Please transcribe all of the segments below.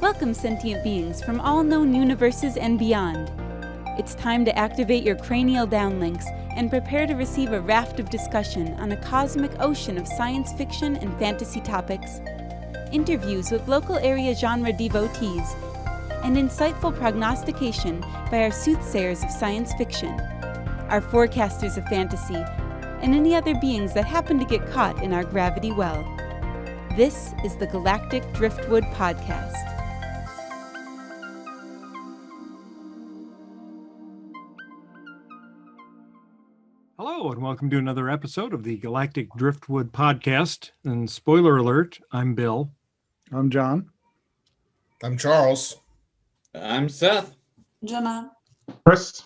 Welcome, sentient beings from all known universes and beyond. It's time to activate your cranial downlinks and prepare to receive a raft of discussion on a cosmic ocean of science fiction and fantasy topics, interviews with local area genre devotees, and insightful prognostication by our soothsayers of science fiction, our forecasters of fantasy, and any other beings that happen to get caught in our gravity well. This is the Galactic Driftwood Podcast. Hello, and welcome to another episode of the Galactic Driftwood Podcast. And spoiler alert, I'm Bill. I'm John. I'm Charles. I'm Seth. Jenna. Chris.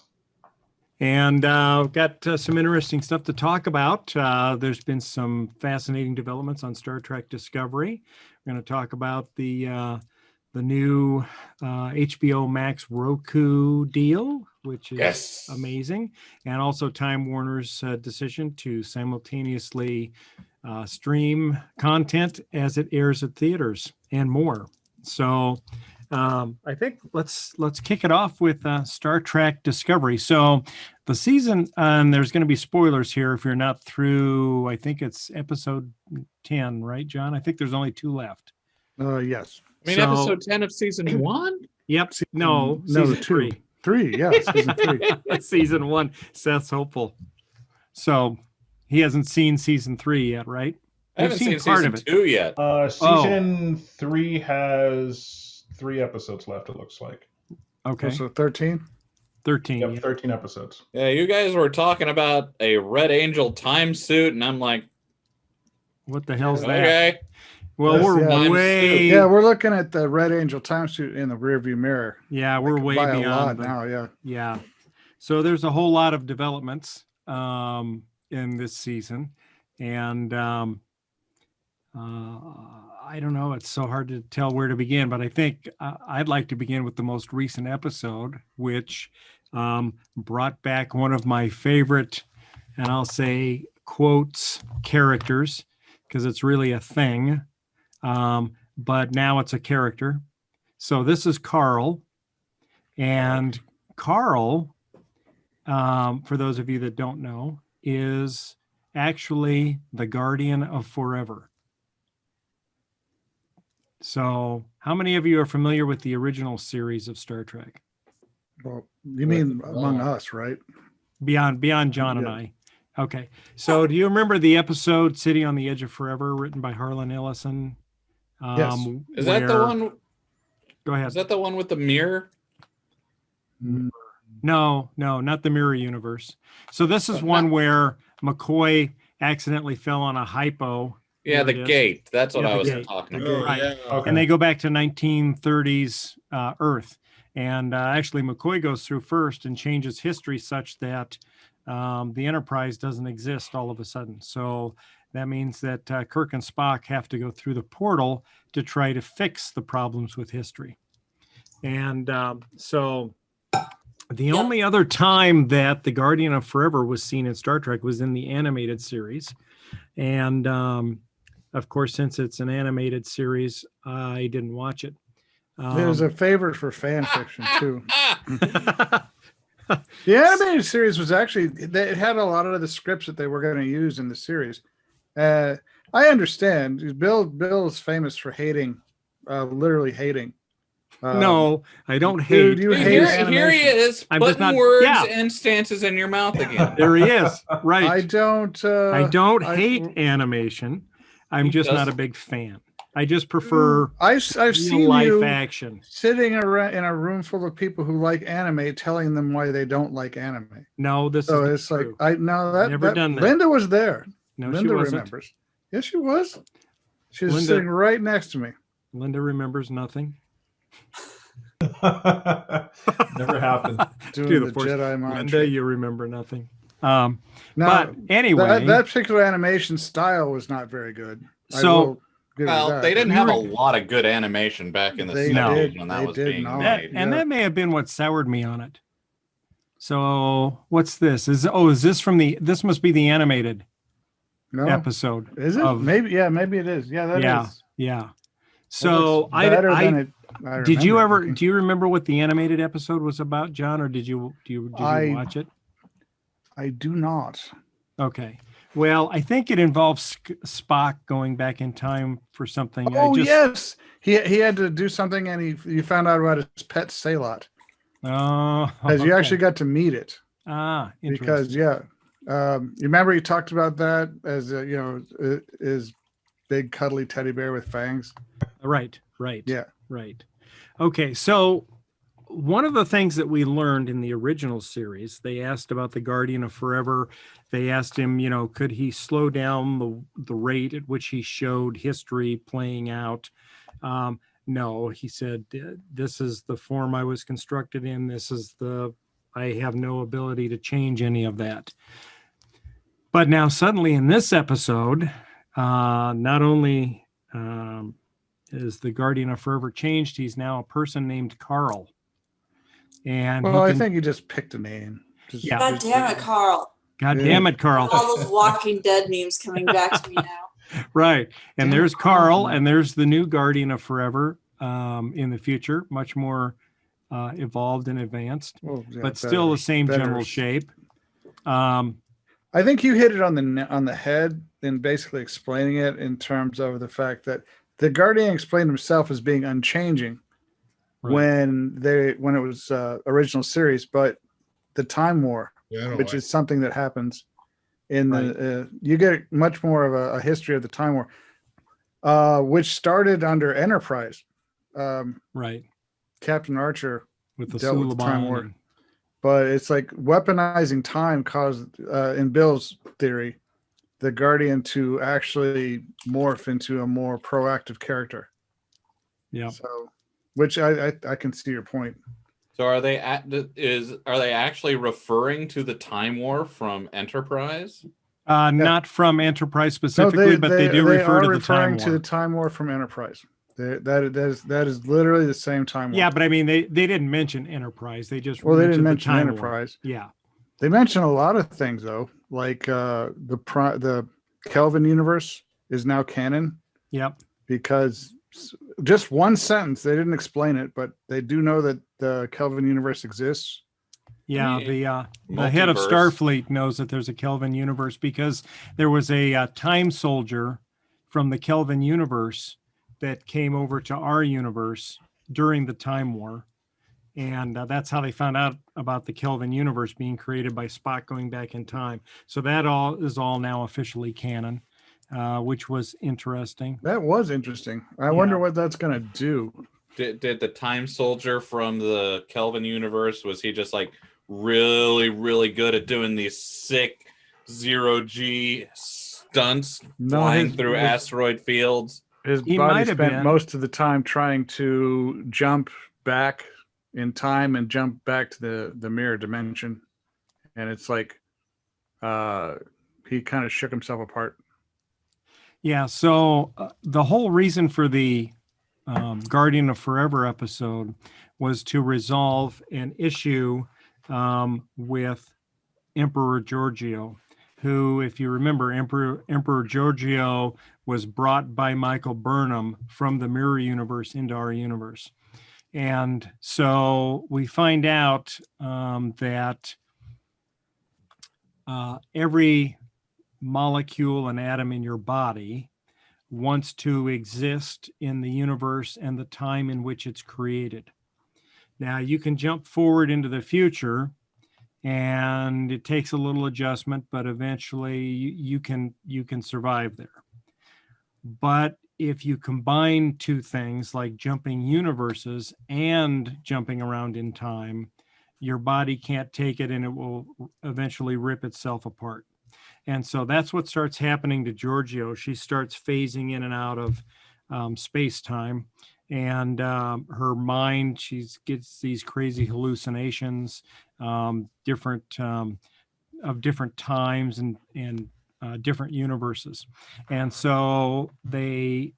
And we've got some interesting stuff to talk about. There's been some fascinating developments on Star Trek Discovery. We're going to talk about the new HBO Max Roku deal, which is amazing, and also Time Warner's decision to simultaneously stream content as it airs at theaters and more. So I think let's kick it off with Star Trek Discovery. So the season, and there's going to be spoilers here if you're not through, I think it's episode 10, right, John? I think there's only 2 left. Yes. I mean, episode 10 of season 1? Yep. Season 3. 3, yeah, season 3. Season 1. Seth's hopeful. So he hasn't seen season 3 yet, right? I haven't seen season 2 yet. Season 3 has 3 episodes left, it looks like. Okay. So 13? 13. Yep, Yeah. 13 episodes. Yeah, you guys were talking about a Red Angel time suit, and I'm like, What the hell's that? okay. Well, Yes, we're yeah. way. Yeah, we're looking at the Red Angel time suit in the rearview mirror. Yeah, we're way By a beyond lot the- now, yeah. Yeah. So there's a whole lot of developments in this season. And I don't know. It's so hard to tell where to begin, but I think I'd like to begin with the most recent episode, which brought back one of my favorite, and I'll say quotes, characters, because it's really a thing. But now it's a character. So this is Carl. And Carl, for those of you that don't know, is actually the guardian of forever. So how many of you are familiar with the original series of Star Trek? Well, you mean among us, right? Beyond John and I. Okay. So do you remember the episode City on the Edge of Forever, written by Harlan Ellison? Yes. Is that the one? Go ahead. Is that the one with the mirror? No, not the mirror universe. So this is one where McCoy accidentally fell on a hypo. Yeah, There the it is. gate. That's what Yeah, I the was gate. talking The about. gate. Right. yeah. Okay. And they go back to 1930s Earth. And actually McCoy goes through first and changes history such that the Enterprise doesn't exist all of a sudden. So that means that Kirk and Spock have to go through the portal to try to fix the problems with history. And so the only other time that the Guardian of Forever was seen in Star Trek was in the animated series. And of course, since it's an animated series, I didn't watch it. It was a favorite for fan fiction, too. The animated series was actually, it had a lot of the scripts that they were going to use in the series. I understand. Bill is famous for hating, literally hating. No, I don't Dude, hate. you hate Here animation. he is, I'm just putting not- words yeah. and stances in your mouth again. There he is. Right. I don't. I don't hate animation. I'm He just not a doesn't. big fan. I just prefer I've seen real life you action. sitting around in a room full of people who like anime, telling them why they don't like anime. No, this So is it's like true. I know that, Never done that. Linda was there. No, she Linda wasn't. remembers. Yes, she was. She was Linda- sitting right next to me. Linda remembers nothing. Never happened. Doing Do the Force. Jedi mind Linda, trick. you remember nothing. Now, But anyway, that particular animation style was not very good. So- give it Well, that. they didn't But have a lot of good animation back in the They 70s did. when that They was did being not. made. And Yeah. that may have been what soured me on it. So what's this? Is this from this must be the animated no, episode. is it? Maybe, yeah, maybe it is. Yeah, that is. Yeah. Yeah. That So looks better than it. did you ever looking. do you remember what the animated episode was about, John, or did you watch it? I do not. Okay. Well, I think it involves Spock going back in time for something. Oh yes, he had to do something, and you found out about his pet Salot Oh, because you okay. actually got to meet it. Interesting. Because you remember he talked about that as his big cuddly teddy bear with fangs. Right. Yeah. Right. Okay. So one of the things that we learned in the original series, they asked about the Guardian of Forever. They asked him, could he slow down the rate at which he showed history playing out? No, he said, this is the form I was constructed in. I have no ability to change any of that. But now suddenly in this episode, not only is the Guardian of Forever changed, he's now a person named Carl. And I think he just picked a name. God damn it, Carl. God damn it, Carl. All those Walking Dead memes coming back to me now. Right. And Damn there's it, Carl, Carl. and there's the new Guardian of Forever in the future, much more evolved and advanced, but still the same general shape. I think you hit it on the head in basically explaining it in terms of the fact that the Guardian explained himself as being unchanging when it was original series, but the Time War, which is something that happens in the you get much more of a history of the Time War, which started under Enterprise. Right. Captain Archer With the dealt with the Time War. Suliban. But it's like weaponizing time caused, in Bill's theory, the Guardian to actually morph into a more proactive character. Yeah. So, which I can see your point. So are they actually referring to the Time War from Enterprise? Not from Enterprise specifically, but they do refer to the Time War. To the Time War from Enterprise. That is literally the same Time War. Yeah, but I mean, they didn't mention Enterprise. They just they didn't mention Time Enterprise. War. Yeah, they mention a lot of things though, like the Kelvin universe is now canon. Yep. Because just one sentence, they didn't explain it, but they do know that the Kelvin universe exists. Yeah, the head of Starfleet knows that there's a Kelvin universe because there was a time soldier from the Kelvin universe that came over to our universe during the Time War. And that's how they found out about the Kelvin universe being created by Spock going back in time. So that is all now officially canon, which was interesting. That was interesting. I wonder what that's going to do. Did the time soldier from the Kelvin universe, was he just like really, really good at doing these sick zero-G stunts flying through asteroid fields? His body spent most of the time trying to jump back in time and jump back to the mirror dimension. And it's like he kind of shook himself apart. Yeah, so the whole reason for the Guardian of Forever episode was to resolve an issue with Emperor Giorgio, who, if you remember, Emperor Giorgio was brought by Michael Burnham from the mirror universe into our universe. And so we find out that every molecule and atom in your body wants to exist in the universe and the time in which it's created. Now, you can jump forward into the future, and it takes a little adjustment, but eventually you can survive there. But if you combine two things like jumping universes and jumping around in time, your body can't take it and it will eventually rip itself apart. And so that's what starts happening to Giorgio. She starts phasing in and out of space-time, and her mind, she gets these crazy hallucinations, different times and different universes. And so they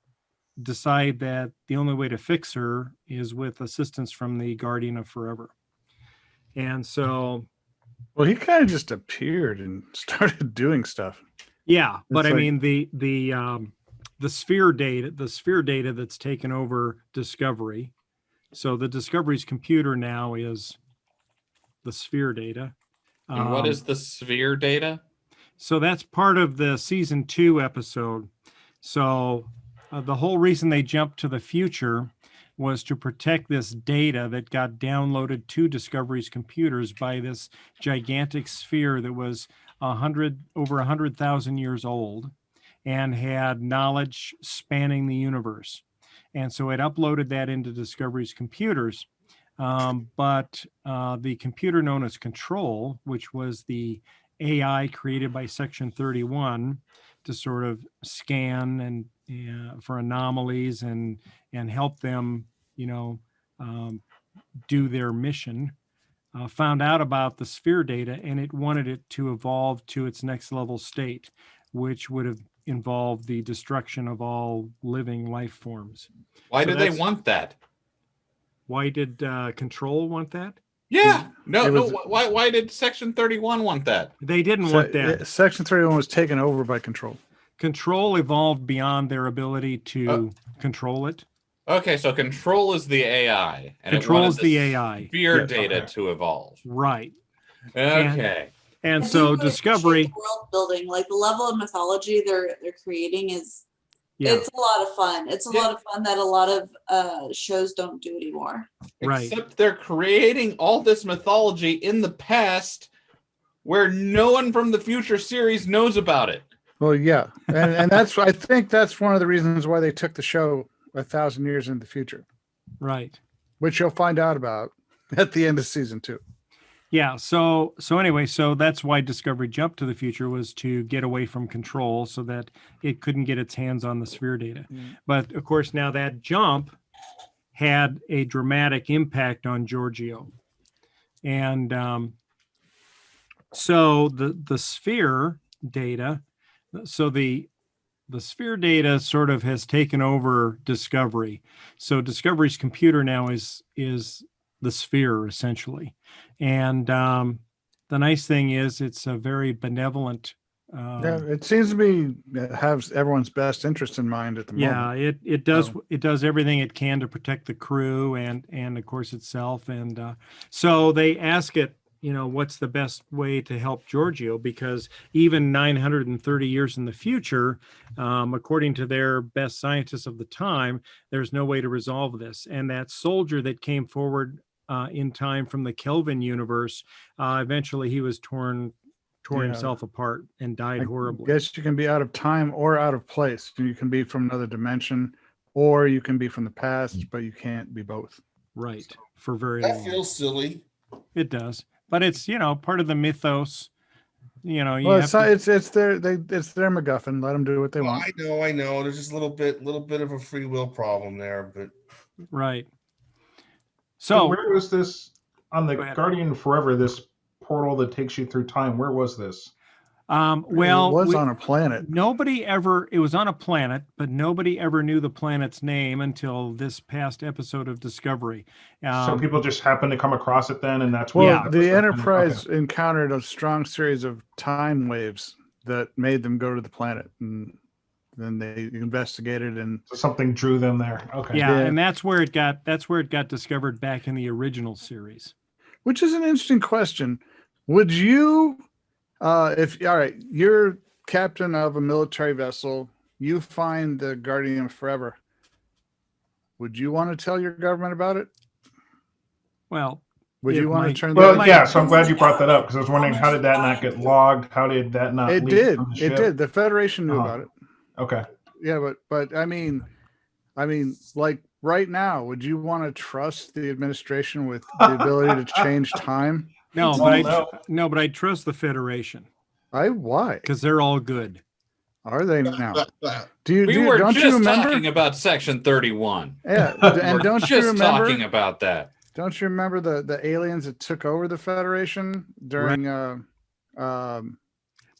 decide that the only way to fix her is with assistance from the Guardian of Forever. And so, well, he kind of just appeared and started doing stuff. yeah, but It's I like- mean the sphere data that's taken over Discovery. So the Discovery's computer now is the sphere data. And what is the sphere data? So that's part of the season 2 episode. So the whole reason they jumped to the future was to protect this data that got downloaded to Discovery's computers by this gigantic sphere that was over 100,000 years old and had knowledge spanning the universe. And so it uploaded that into Discovery's computers. But the computer known as Control, which was the AI created by Section 31 to sort of scan and for anomalies and help them, do their mission, found out about the sphere data, and it wanted it to evolve to its next level state, which would have involved the destruction of all living life forms. Why So do they that's- want that? Why did Control want that? Yeah. It No. was- Why did Section 31 want that? They didn't want that. Section 31 was taken over by Control. Control evolved beyond their ability to control it. Okay, so Control is the AI. And Control it is wanted the AI. sphere Yes, data okay. to evolve. Right. Okay. And I so do really Discovery, appreciate the world building, like the level of mythology they're creating is yeah, it's a lot of fun. It's a lot of fun that a lot of shows don't do anymore. right. Except they're creating all this mythology in the past where no one from the future series knows about it. Well, yeah, and I think that's one of the reasons why they took the show 1,000 years into the future, Right. which you'll find out about at the end of season 2. Yeah. So anyway, so that's why Discovery jumped to the future, was to get away from Control so that it couldn't get its hands on the sphere data. But of course, now that jump had a dramatic impact on Giorgio. And so the sphere data, so the sphere data sort of has taken over Discovery. So Discovery's computer now is the sphere essentially. And the nice thing is it's a very benevolent. Yeah, it seems to be has everyone's best interest in mind at the moment. Yeah, it does everything it can to protect the crew and of course itself. And so they ask it, what's the best way to help Giorgio? Because even 930 years in the future, according to their best scientists of the time, there's no way to resolve this. And that soldier that came forward in time from the Kelvin universe, eventually he was tore himself apart and died horribly. Guess you can be out of time or out of place. You can be from another dimension, or you can be from the past, but you can't be both. Right. For very That long. feels silly. It does. But it's, part of the mythos. You Well, have to- it's their MacGuffin. Let them do what they Well, want. I know. There's just a little bit of a free will problem there, but right. So So where was this on the Go ahead. Guardian Forever? This portal that takes you through time. Where was this? well, it was on a planet. it was on a planet, but nobody ever knew the planet's name until this past episode of Discovery. So people just happened to come across it then, and that's Well, where the episode- Enterprise okay. encountered a strong series of time waves that made them go to the planet, and then they investigated and So something drew them there. Okay. yeah, Yeah. and that's where it got discovered back in the original series. which is an interesting question. Would you, you're captain of a military vessel, you find the Guardian Forever, would you want to tell your government about it? Well, Would It you want might- to turn Well, that? yeah. So I'm glad you brought that up because I was wondering how did that not get logged? How did that not? It leak did. from the It ship? did. The Federation knew Uh-huh. about it. Okay. Yeah, but I mean, like right now, would you want to trust the administration with the ability to change time? no, Well, but I trust the Federation Why because they're all good. are they now? that We were Don't you just remember? talking about Section 31. Yeah, and We're don't you just remember? talking about that. Don't you remember the aliens that took over the Federation during But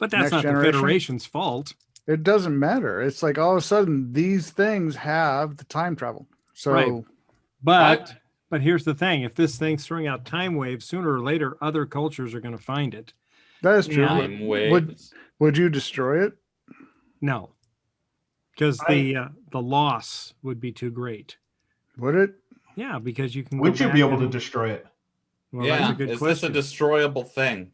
that's Next not Generation? the Federation's fault. It doesn't matter. It's like all of a sudden these things have the time travel. So, Right. But here's the thing: if this thing's throwing out time waves, sooner or later, other cultures are going to find it. that is true. Time waves. Would you destroy it? No, because the loss would be too great. Would it? Yeah, because you can. Would go you be back able to and- destroy it? Well, that's a Yeah, good is question. this a destroyable thing?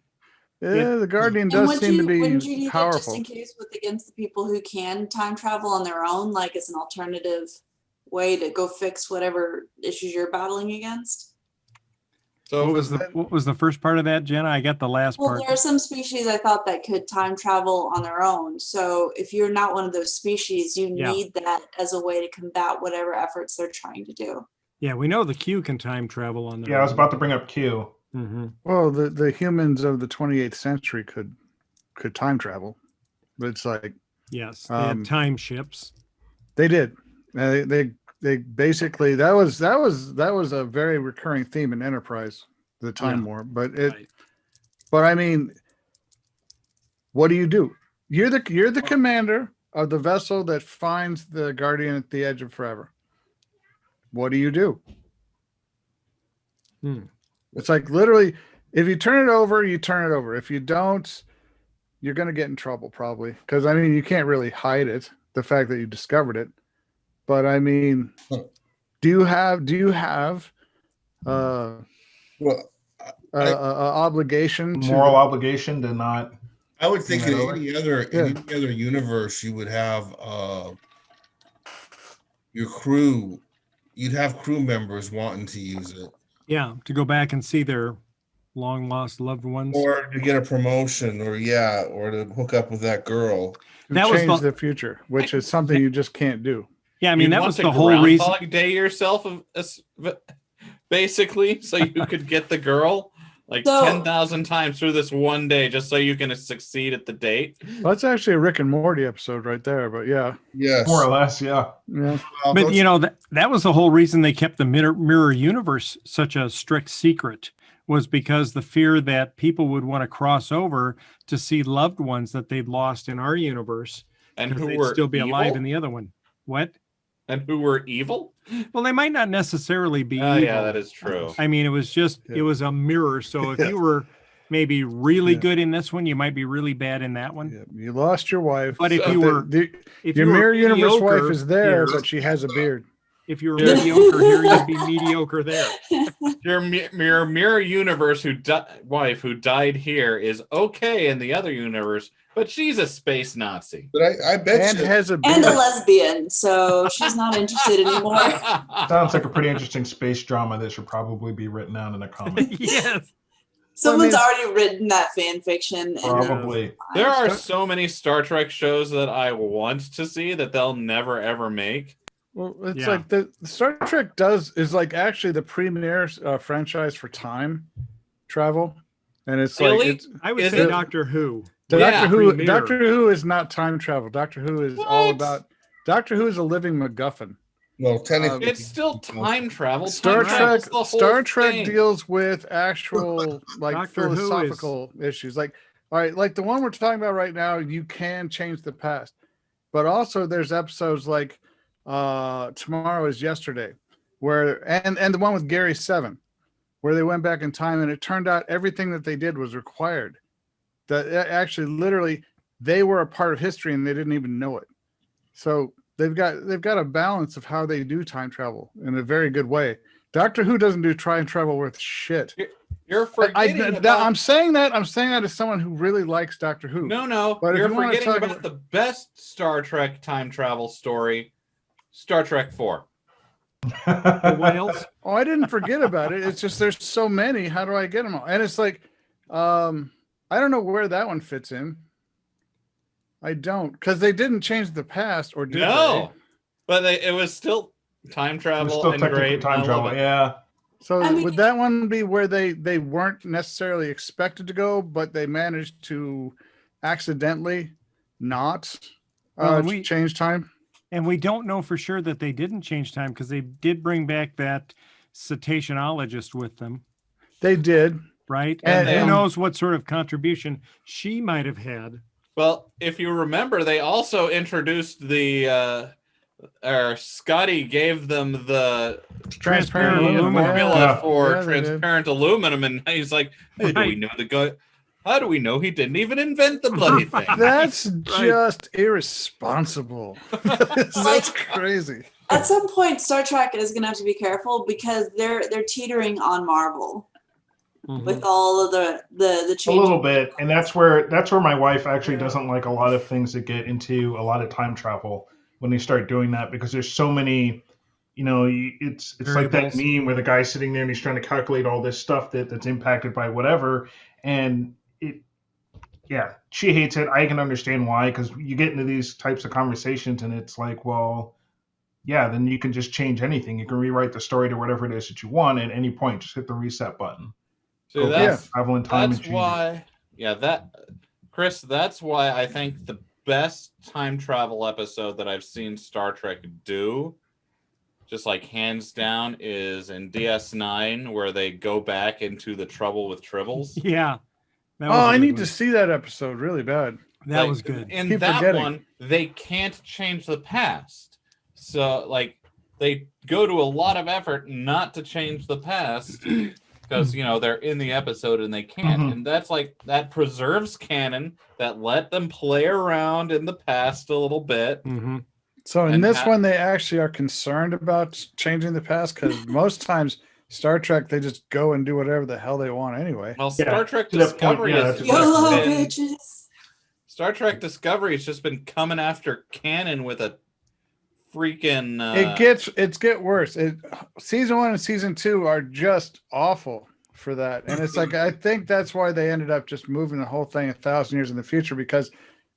Yeah, the Guardian And does seem to wouldn't you be need it powerful. just in case against the people who can time travel on their own, like as an alternative way to go fix whatever issues you're battling against? So What was the first part of that, Jenna? I got the last Well, part. there are some species I thought that could time travel on their own. So if you're not one of those species, you Yeah. need that as a way to combat whatever efforts they're trying to do. Yeah, we know the Q can time travel on their Yeah, I was own. about to bring up Q. Mm-hmm. Well, the humans of the 28th century could time travel. But it's like Yes, they had time ships. they did. They basically that was a very recurring theme in Enterprise, the time war. But Right. but I mean, what do? You're the commander of the vessel that finds the Guardian at the edge of forever. What do you do? It's like literally, if you turn it over, you turn it over. If you don't, you're going to get in trouble probably. Because I mean, you can't really hide it, the fact that you discovered it. But I mean, do you have obligation, Moral obligation to not. I would think Turn in it over? any other universe, you would have your crew. You'd have crew members wanting to use it, Yeah, to go back and see their long lost loved ones. or to get a promotion, or to hook up with that girl. That was change the- the future, which is something you just can't do. Yeah, I mean, You'd that want was to the whole reason. Groundhog Day yourself, basically, so you could get the girl like So- 10,000 times through this one day, just so you can succeed at the date. Well, that's actually a Rick and Morty episode right there. But yeah, Yes, More or less, yeah. yeah. Well, But don't you know that was the whole reason they kept the mirror universe such a strict secret, was because the fear that people would want to cross over to see loved ones that they'd lost in our universe, And because who they'd were still be alive evil? in the other one. What? And who were evil? Well, they might not necessarily be Oh, evil. yeah, that is true. I mean, it was just Yeah. it was a mirror. So if Yeah. you were maybe really Yeah. good in this one, you might be really bad in that one. Yeah, you lost your wife. But if So you were if your you were mirror universe wife mediocre is there, here, but she has a beard. if you were Yeah. mediocre here, you'd be mediocre there. Your mirror universe wife who died here is okay in the other universe, but she's a space Nazi. But I bet And you. has a And beard. a lesbian, so she's not interested anymore. Sounds like a pretty interesting space drama that should probably be written down in a comic. Yes. Someone's it's- already written that fan fiction. Probably. There are so many Star Trek shows that I want to see that they'll never ever make. Well, it's Yeah. like the Star Trek is like actually the premier franchise for time travel, and it's Really? like I would Is say it- Doctor Who. Yeah. Premier. Doctor Who is not time travel. Doctor Who is all What? about. Doctor Who is a living MacGuffin. Well, technically, It's still time travel. Star Time travel's Trek the whole Star Trek thing. deals with actual like Doctor Who is- philosophical issues. Like, all right, like the one we're talking about right now, you can change the past, but also there's episodes like Tomorrow is Yesterday, where and the one with Gary 7, where they went back in time and it turned out everything that they did was required. That actually literally they were a part of history and they didn't even know it. So they've got a balance of how they do time travel in a very good way. Doctor Who doesn't do time travel worth shit. You're forgetting about... I'm saying that as someone who really likes Doctor Who. No, But if you're you wanna forgetting talk about about- the best Star Trek time travel story, Star Trek 4. What else? Oh, I didn't forget about it. It's just there's so many. How do I get them all? And it's like, I don't know where that one fits in. I don't, because they didn't change the past, or did No, but it was still time It was travel still and technically great. time I love travel. it. Yeah. So I mean- would that one be where they weren't necessarily expected to go, but they managed to accidentally not Well, we- change time? And we don't know for sure that they didn't change time, because they did bring back that cetaceanologist with them, They did. right? And- And who and- knows what sort of contribution she might have had. Well, if you remember, they also introduced the or Scotty gave them the Transparent aluminum. formula Yeah. for Yeah, they did. transparent aluminum, and he's like, hey, do we Right. know the guy? How do we know he didn't even invent the bloody thing? That's Right. just irresponsible. That's crazy. At some point, Star Trek is going to have to be careful because they're teetering on Marvel with all of the A changes. little bit, and that's where my wife actually doesn't like a lot of things that get into a lot of time travel when they start doing that, because there's so many, it's like that Variables. meme where the guy's sitting there and he's trying to calculate all this stuff that's impacted by whatever, and she hates it. I can understand why, because you get into these types of conversations and it's like, well, yeah, then you can just change anything. You can rewrite the story to whatever it is that you want at any point. Just hit the reset button. So Go that's back, travel in time, that's and change it. why, Chris, that's why I think the best time travel episode that I've seen Star Trek do, just like hands down, is in DS9, where they go back into the Trouble with Tribbles. Yeah. I need to see that episode really bad. That Like, was good. In Keep that forgetting. one, they can't change the past. So, like, they go to a lot of effort not to change the past because, they're in the episode and they can't. Mhm. And that's like, that preserves canon, that let them play around in the past a little bit. Mm-hmm. So in And this ha- one, they actually are concerned about changing the past, because most times Star Trek, they just go and do whatever the hell they want anyway. Well, Yeah, Star Trek to that point, Discovery yeah, has that's just YOLO, been- bitches. Star Trek Discovery has just been coming after canon with a freaking. It get worse. Season 1 and season 2 are just awful for that, and it's like, I think that's why they ended up just moving the whole thing 1,000 years in the future, because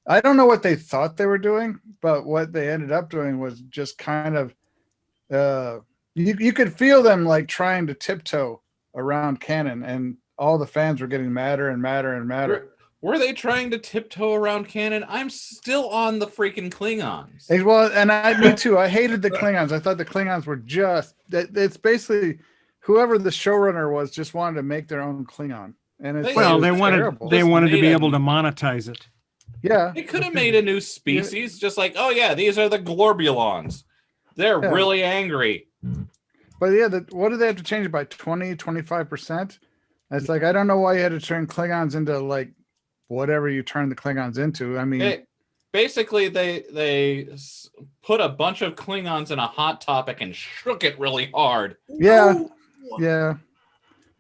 I don't know what they thought they were doing, but what they ended up doing was just kind of you could feel them like trying to tiptoe around canon, and all the fans were getting madder and madder and madder. Were they trying to tiptoe around canon? I'm still on the freaking Klingons. Well, and me too. I hated the Klingons. I thought the Klingons were it's basically whoever the showrunner was just wanted to make their own Klingon, and it's Well, they it's wanted terrible. they wanted to made be a- able to monetize it. Yeah, They could have made a new species, just like, oh yeah, these are the Glorbulons. They're Yeah. really angry. but yeah, what did they have to change it by 20-25%? It's like, I don't know why you had to turn Klingons into like whatever you turn the Klingons into. I mean, Basically, they put a bunch of Klingons in a hot topic and shook it really hard. yeah, yeah,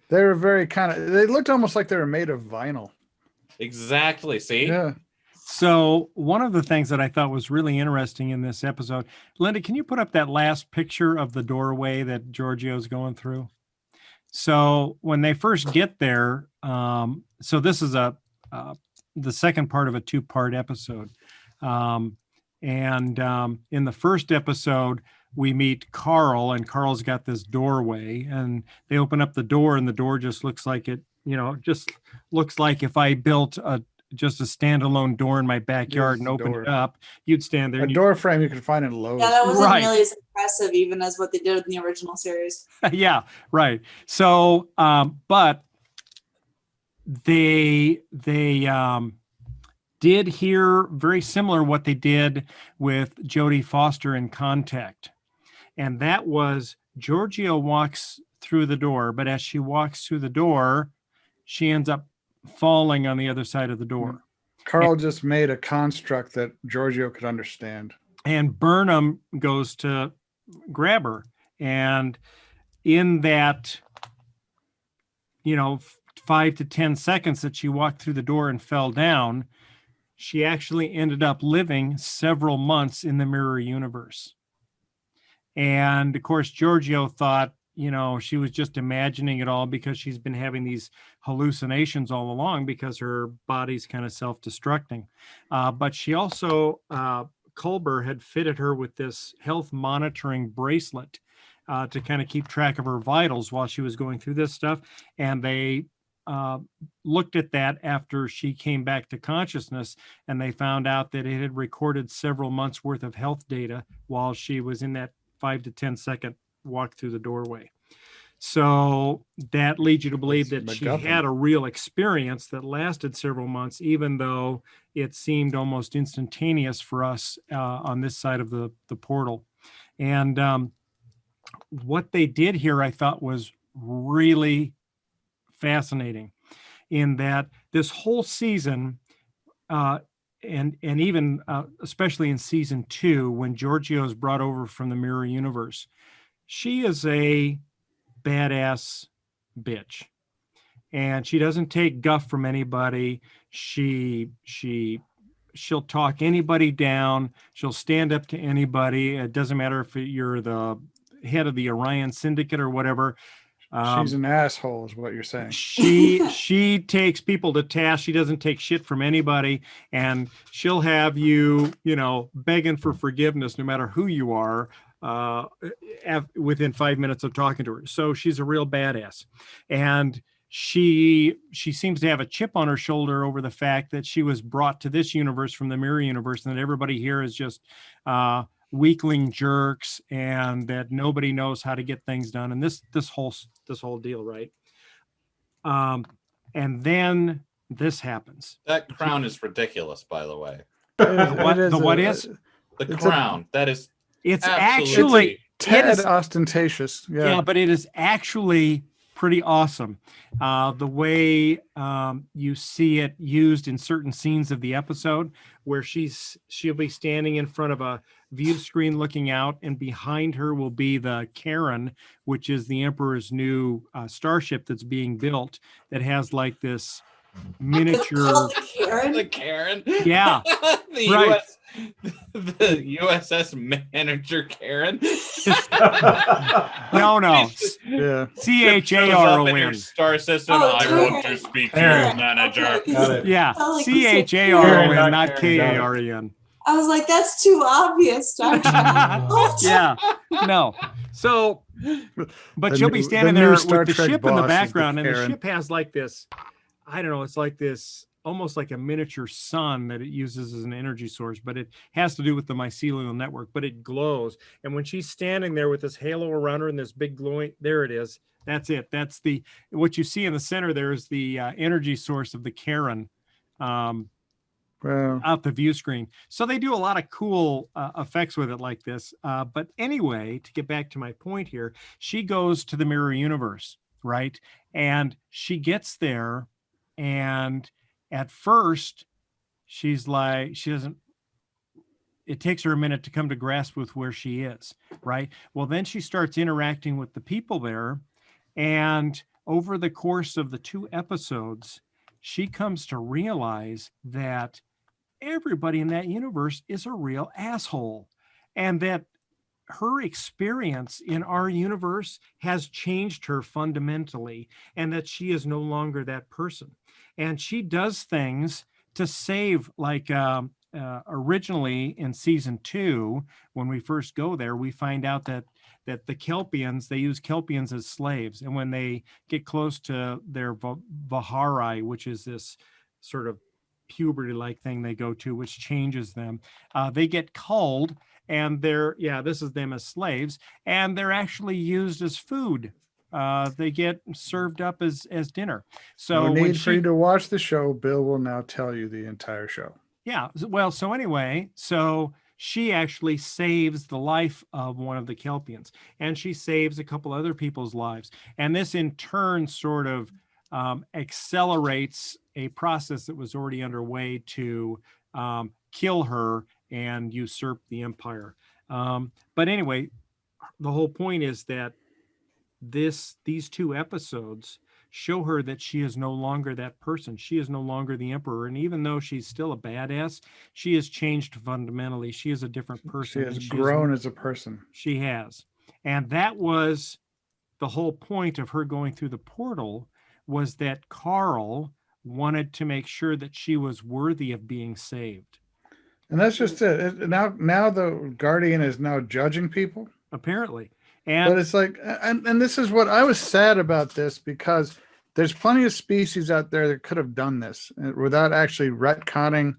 they were very they looked almost like they were made of vinyl. Exactly. See? Yeah. So one of the things that I thought was really interesting in this episode, Linda, can you put up that last picture of the doorway that Giorgio's going through? So when they first get there, so this is the second part of a 2-part episode. And in the first episode, we meet Carl, and Carl's got this doorway, and they open up the door, and the door just looks like it, just looks like if I built just a standalone door in my backyard and opened it up, you'd stand there. A door frame you could find in Lowe's. Yeah, that wasn't Right. really as impressive even as what they did in the original series. Yeah, right. So, but they did here very similar what they did with Jodie Foster in Contact, and that was Giorgio walks through the door, but as she walks through the door, she ends up falling on the other side of the door. Carl just made a construct that Giorgio could understand. And Burnham goes to grab her, and in that 5 to 10 seconds that she walked through the door and fell down, she actually ended up living several months in the mirror universe. And of course, Giorgio thought, she was just imagining it all because she's been having these hallucinations all along because her body's kind of self-destructing. But she also, Culber had fitted her with this health monitoring bracelet to kind of keep track of her vitals while she was going through this stuff. And they looked at that after she came back to consciousness, and they found out that it had recorded several months worth of health data while she was in that 5 to 10 second walk through the doorway. So that leads you to believe that she MacGuffin. had a real experience that lasted several months, even though it seemed almost instantaneous for us on this side of the portal. And what they did here, I thought, was really fascinating, in that this whole season, and even especially in season 2, when Giorgio is brought over from the mirror universe, she is a badass bitch, and she doesn't take guff from anybody. She'll talk anybody down. She'll stand up to anybody. It doesn't matter if you're the head of the Orion Syndicate or whatever. She's an asshole, is what you're saying. She takes people to task. She doesn't take shit from anybody, and she'll have you, begging for forgiveness no matter who you are, within 5 minutes of talking to her. So she's a real badass, and she seems to have a chip on her shoulder over the fact that she was brought to this universe from the mirror universe, and that everybody here is just weakling jerks, and that nobody knows how to get things done, and this whole deal, right? And then this happens. That crown is ridiculous, by the way. What is? The crown. It's absolutely- actually Ted ostentatious. yeah, but it is actually pretty awesome. The way you see it used in certain scenes of the episode, where she'll be standing in front of a view screen looking out, and behind her will be the Karen, which is the Emperor's new starship that's being built, that has like this miniature. Called the Karen? The Karen. Yeah, the right. The USS manager Karen. No. Yeah. CHARON. Star system. Oh, I Karen. want to speak to Karen. your manager. Got it. Yeah, I like you said CHARON, not Karen, got it. KAREN. I was like, that's too obvious, Star Trek. Yeah, no. So, but The she'll be new- standing the there new with Star the Trek ship in the boss is the background, and the Karen. ship has like this, I don't know, it's like this, almost like a miniature sun that it uses as an energy source, but it has to do with the mycelial network, but it glows. And when she's standing there with this halo around her and this big glowing, there it is. That's it. That's what you see in the center there is the energy source of the Karen. Well, Out the view screen. So they do a lot of cool effects with it like this. But anyway, to get back to my point here, she goes to the mirror universe, right? And she gets there, and at first she's like, it takes her a minute to come to grasp with where she is, right? Well, then she starts interacting with the people there. And over the course of the 2 episodes, she comes to realize that everybody in that universe is a real asshole, and that her experience in our universe has changed her fundamentally, and that she is no longer that person. And she does things to save, like originally in season 2, when we first go there, we find out that the Kelpians, they use Kelpians as slaves, and when they get close to their Vahari, which is this sort of puberty-like thing they go to, which changes them, they get culled, and this is them as slaves, and they're actually used as food. They get served up as dinner. So no need for you to watch the show. Bill will now tell you the entire show. Yeah. Well, so anyway, so she actually saves the life of one of the Kelpians, and she saves a couple other people's lives. And this in turn sort of accelerates a process that was already underway to kill her and usurp the empire. But anyway, the whole point is that these 2 episodes show her that she is no longer that person. She is no longer the Emperor. And even though she's still a badass, she has changed fundamentally. She is a different person. She has grown as a person. She has. And that was the whole point of her going through the portal, was that Carl wanted to make sure that she was worthy of being saved. And that's just it. Now the Guardian is now judging people. Apparently. But it's like, and this is what I was sad about this, because there's plenty of species out there that could have done this without actually retconning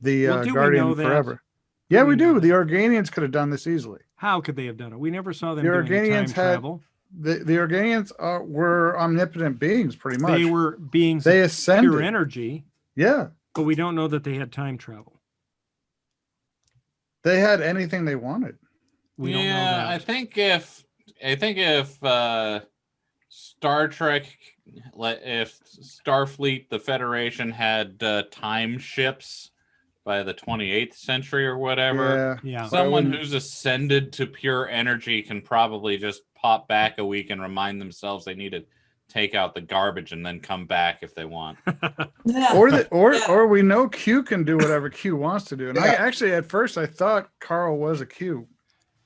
the Guardian forever. Yeah, we do. The Organians could have done this easily. How could they have done it? We never saw them The doing Organians time travel. the Organians were omnipotent beings, pretty much. They were beings They of ascended. pure energy, Yeah, but we don't know that they had time travel. they had anything they wanted. We don't know that. I think if Star Trek, if Starfleet, the Federation had time ships by the 28th century or whatever, Yeah. someone who's ascended to pure energy can probably just pop back a week and remind themselves they need to take out the garbage and then come back if they want. Yeah. Or we know Q can do whatever Q wants to do. And I Yeah. actually at first I thought Carl was a Q.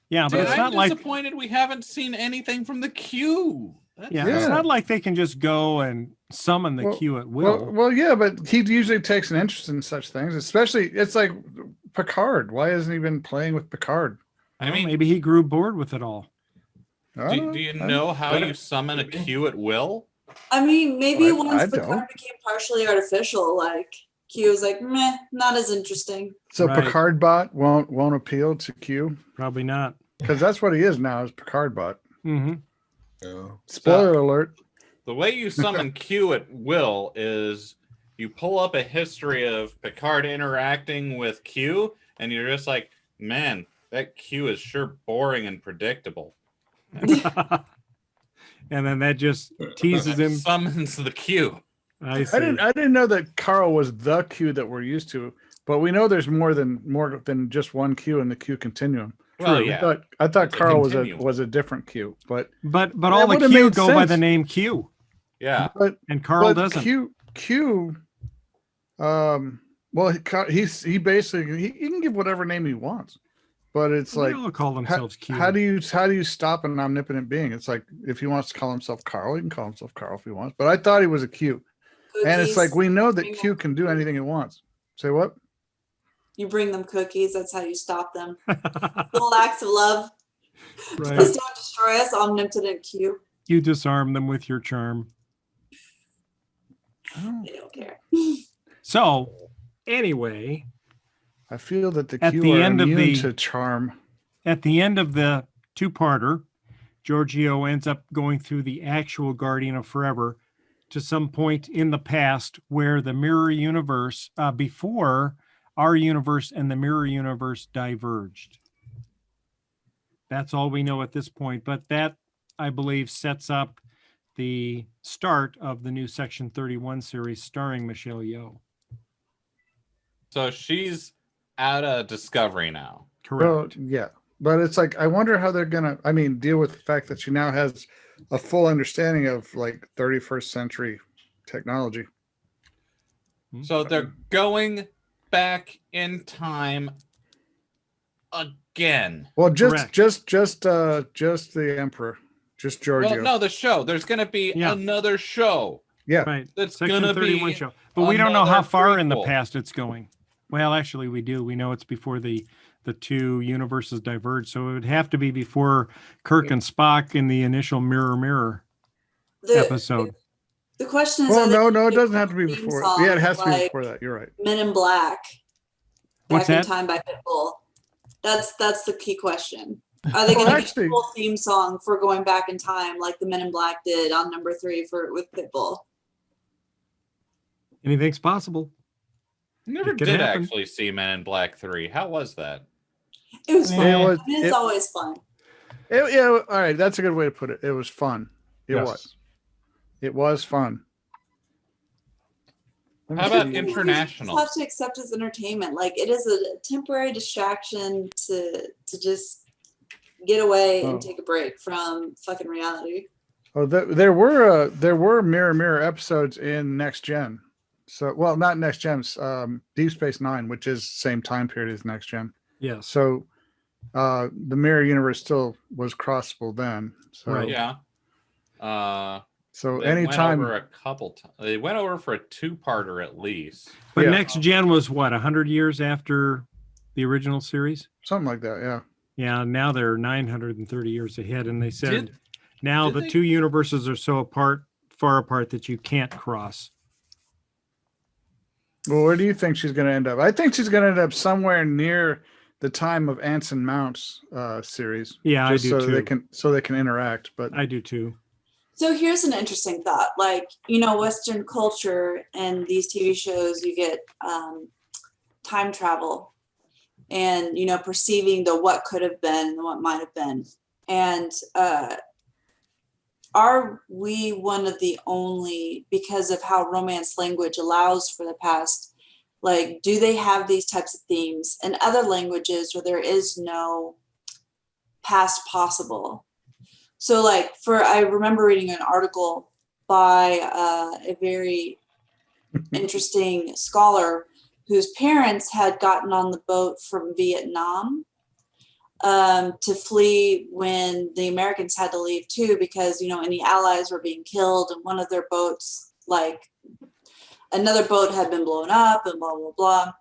Yeah, but Dude, it's not I'm like disappointed we haven't seen anything from the Q. it's Yeah. not like they can just go and summon the Q at will. Well, yeah, but he usually takes an interest in such things, especially it's like Picard. Why hasn't he been playing with Picard? I mean, maybe he grew bored with it all. do you know how you summon a Q at will? I mean, maybe I once don't. Picard became partially artificial, like Q was like, meh, not as interesting. So Right. Picard bot won't appeal to Q Probably not. because that's what he is now, is Picard bot. Mm-hmm. Yeah. Spoiler alert. The way you summon Q at will is you pull up a history of Picard interacting with Q, and you're just like, man, that Q is sure boring and predictable. And then that just teases him. Summons the Q. I see. I didn't know that Carl was the Q that we're used to, but we know there's more than just one Q in the Q continuum. Well, True. yeah. I thought It's a Carl continuum. was a different Q, but But That all the would've Q made go by sense. the name Q, Yeah. and Carl but doesn't. Q well he basically he can give whatever name he wants, but it's They like all call themselves Q. how do you stop an omnipotent being? It's like if he wants to call himself Carl, he can call himself Carl if he wants. But I thought he was a Q, and it's like we know that Q can do anything he wants. Say what? You bring them cookies. That's how you stop them. Little acts of love. Right. Please don't destroy us, omnipotent Q. You disarm them with your charm. Oh, They don't care. So, anyway, I feel that the At Q the are end of immune the- to charm. at the end of the two-parter, Giorgio ends up going through the actual Guardian of Forever to some point in the past where the mirror universe, before our universe and the mirror universe diverged. That's all we know at this point, but that, I believe, sets up the start of the new Section 31 series starring Michelle Yeoh. So she's out of Discovery now. Correct. Well, yeah, but it's like I wonder how they're gonna. I mean, deal with the fact that she now has a full understanding of like 31st century technology. So they're going back in time again. Well, Correct. just the Emperor, just Giorgio. Well, no, the show. There's going to be Yeah. another show. Yeah, Right. That's Section gonna 31 be show. But we don't know how another far in the prequel. past it's going. Well, actually, we do. We know it's before the two universes diverge. So it would have to be before Kirk and Spock in the initial Mirror The, episode. the question is, Well, are they no, gonna it do doesn't have to be theme before. song Yeah, it has to be like before that. You're right. Men in Black, What's Back in that? Time by Pitbull. That's the key question. Are they Well, going to actually- get a full theme song for going back in time like the Men in Black did on number 3 with Pitbull? Anything's possible. Never It could did happen. actually see Men in Black 3. How was that? It was fun. It was- I mean, it's always fun. Yeah, all right. That's a good way to put it. It was fun. It Yes. was. It was fun. Let me How about see. international? You just have to accept as entertainment. Like it is a temporary distraction to just get away Oh. and take a break from fucking reality. Oh, there were mirror episodes in Next Gen. So, well, not Next Gen, Deep Space Nine, which is same time period as Next Gen. Yes. So, the mirror universe still was crossable then. So, Right. Yeah. So They anytime, went over a couple times. They went over for a two-parter at least. But Yeah. Next Gen was what, 100 years after the original series? something like that. Yeah. Yeah, now they're 930 years ahead. And they said Did- now did the they- two universes are so far apart that you can't cross. Well, where do you think she's going to end up? I think she's going to end up somewhere near the time of Ants and Mounts series. Yeah, I do so too. they can interact. But I do too. So here's an interesting thought. Like, Western culture and these TV shows, you get time travel and, perceiving the what could have been and what might have been. And are we one of the only, because of how Romance language allows for the past, like, do they have these types of themes in other languages where there is no past possible? So like I remember reading an article by a very interesting scholar whose parents had gotten on the boat from Vietnam to flee when the Americans had to leave too, because, any allies were being killed, and one of their boats, like another boat had been blown up and blah, blah, blah.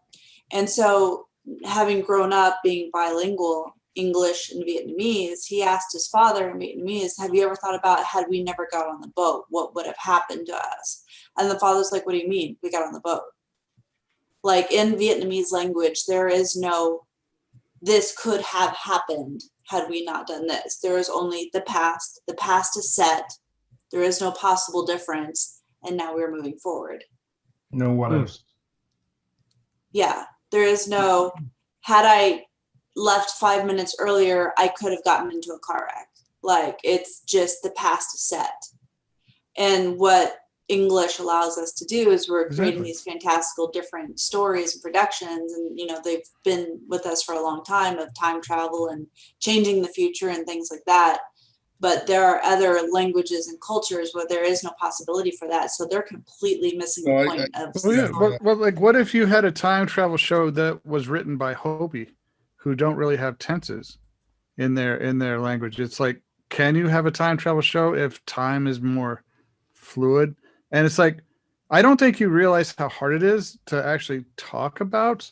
And so having grown up being bilingual, English and Vietnamese, he asked his father in Vietnamese, have you ever thought about, had we never got on the boat, what would have happened to us? And the father's like, what do you mean? We got on the boat. Like, in Vietnamese language, there is no, this could have happened had we not done this. There is only the past. The past is set. There is no possible difference. And now we're moving forward. No what ifs. Yeah, there is no, had I left 5 minutes earlier, I could have gotten into a car wreck. Like, it's just the past is set. And what English allows us to do is we're creating these fantastical different stories and productions, and they've been with us for a long time, of time travel and changing the future and things like that. But there are other languages and cultures where there is no possibility for that, so they're completely missing the point of. Well, like, what if you had a time travel show that was written by Hopi, who don't really have tenses in their language? It's like, can you have a time travel show if time is more fluid? And it's like, I don't think you realize how hard it is to actually talk about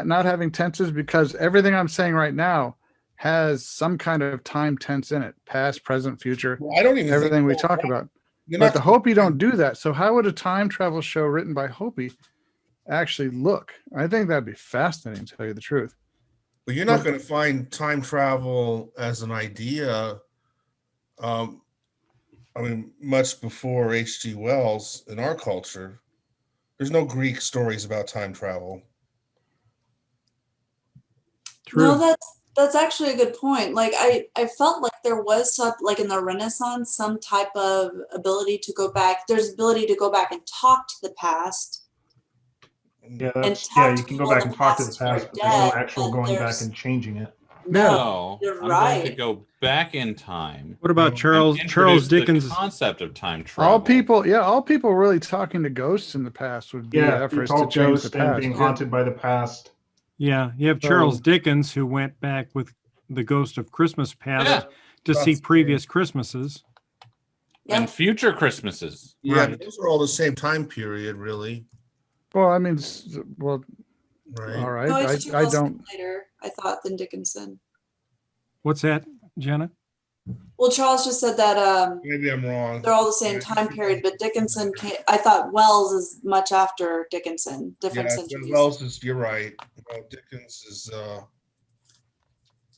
not having tenses, because everything I'm saying right now has some kind of time tense in it, past, present, future. Well, I don't even everything we think talk about. You're But not the Hopi don't do that. So how would a time travel show written by Hopi actually look? I think that'd be fascinating, to tell you the truth. But you're not going to find time travel as an idea. Much before H.G. Wells in our culture, there's no Greek stories about time travel. True. No, that's actually a good point. Like, I felt like there was some, like in the Renaissance, some type of ability to go back. There's ability to go back and talk to the past. Yeah, you can go back and talk to the past, but there's no actual going back and changing it. No, you're right. I'm going to go back in time. What about Charles Dickens' the concept of time travel? All people really talking to ghosts in the past would be efforts to change the past. And being haunted by the past. Yeah, you have Charles Dickens, who went back with the Ghost of Christmas Past to see previous Christmases. And future Christmases. Yeah, Right. Those are all the same time period, really. Well, I mean, Right. all right. No, it's I don't. later, I thought, than Dickinson. What's that, Jenna? Well, Charles just said that Maybe I'm wrong. they're all the same time period, but Dickinson I thought Wells is much after Dickinson, different centuries. Wells is, you're right. Dickens is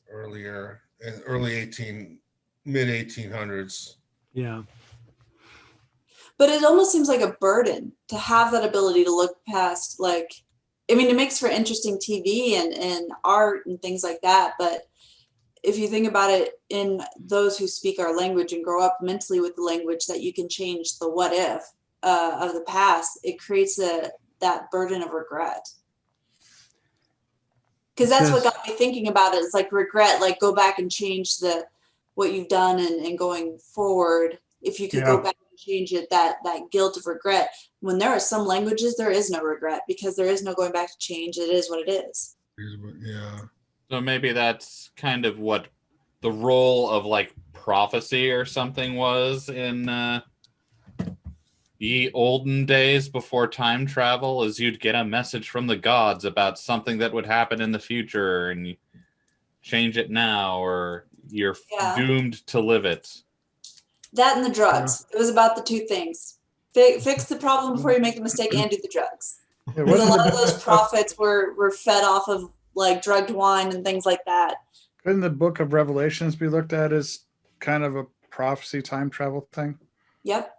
earlier, in mid 1800s. Yeah. But it almost seems like a burden to have that ability to look past, like, I mean, it makes for interesting TV and art and things like that. But if you think about it, in those who speak our language and grow up mentally with the language, that you can change the what if of the past, it creates that burden of regret. Because that's what got me thinking about it. It's like regret, like go back and change what you've done and going forward. If you could go back and change it, that guilt of regret. When there are some languages, there is no regret because there is no going back to change. It is what it is. Yeah. So maybe that's kind of what the role of like prophecy or something was in the olden days before time travel, is you'd get a message from the gods about something that would happen in the future and you change it now, or you're doomed to live it. That and the drugs. It was about the two things. Fix the problem before you make the mistake and do the drugs. Because a lot of those prophets were fed off of like drugged wine and things like that. Couldn't the Book of Revelations be looked at as kind of a prophecy time travel thing? Yep.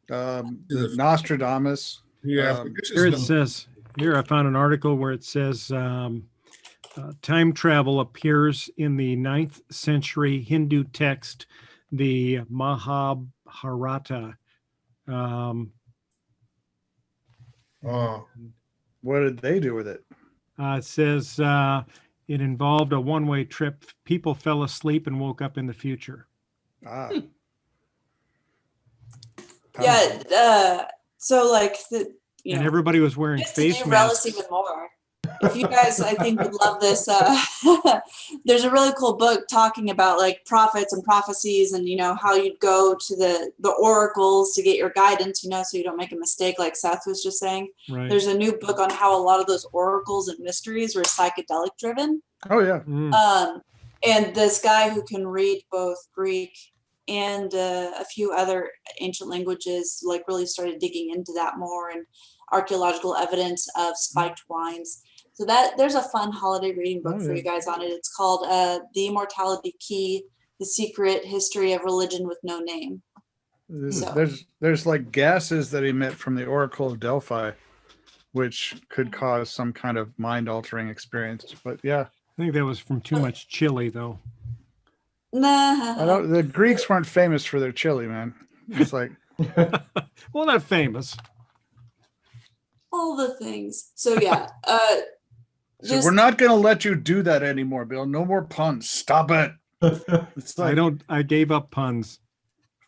Nostradamus. Yeah, Here it says, here I found an article where it says time travel appears in the 9th century Hindu text, the Mahabharata. What did they do with it? It says it involved a one-way trip. People fell asleep and woke up in the future. Ah. Yeah. So like And everybody was wearing just to face derail us masks. even more. If you guys, I think, would love this. There's a really cool book talking about like prophets and prophecies, and how you'd go to the oracles to get your guidance, so you don't make a mistake, like Seth was just saying. Right. There's a new book on how a lot of those oracles and mysteries were psychedelic driven. Oh yeah. And this guy who can read both Greek and a few other ancient languages, like really started digging into that more, and archaeological evidence of spiked wines. So that there's a fun holiday reading book for you guys on it. It's called The Immortality Key: The Secret History of Religion with No Name. There's like gases that emit from the Oracle of Delphi, which could cause some kind of mind-altering experience. But yeah, I think that was from too much chili, though. Nah. The Greeks weren't famous for their chili, man. It's like, well, not famous. All the things. So yeah. So we're not going to let you do that anymore, Bill. No more puns. Stop it. It's like, I gave up puns.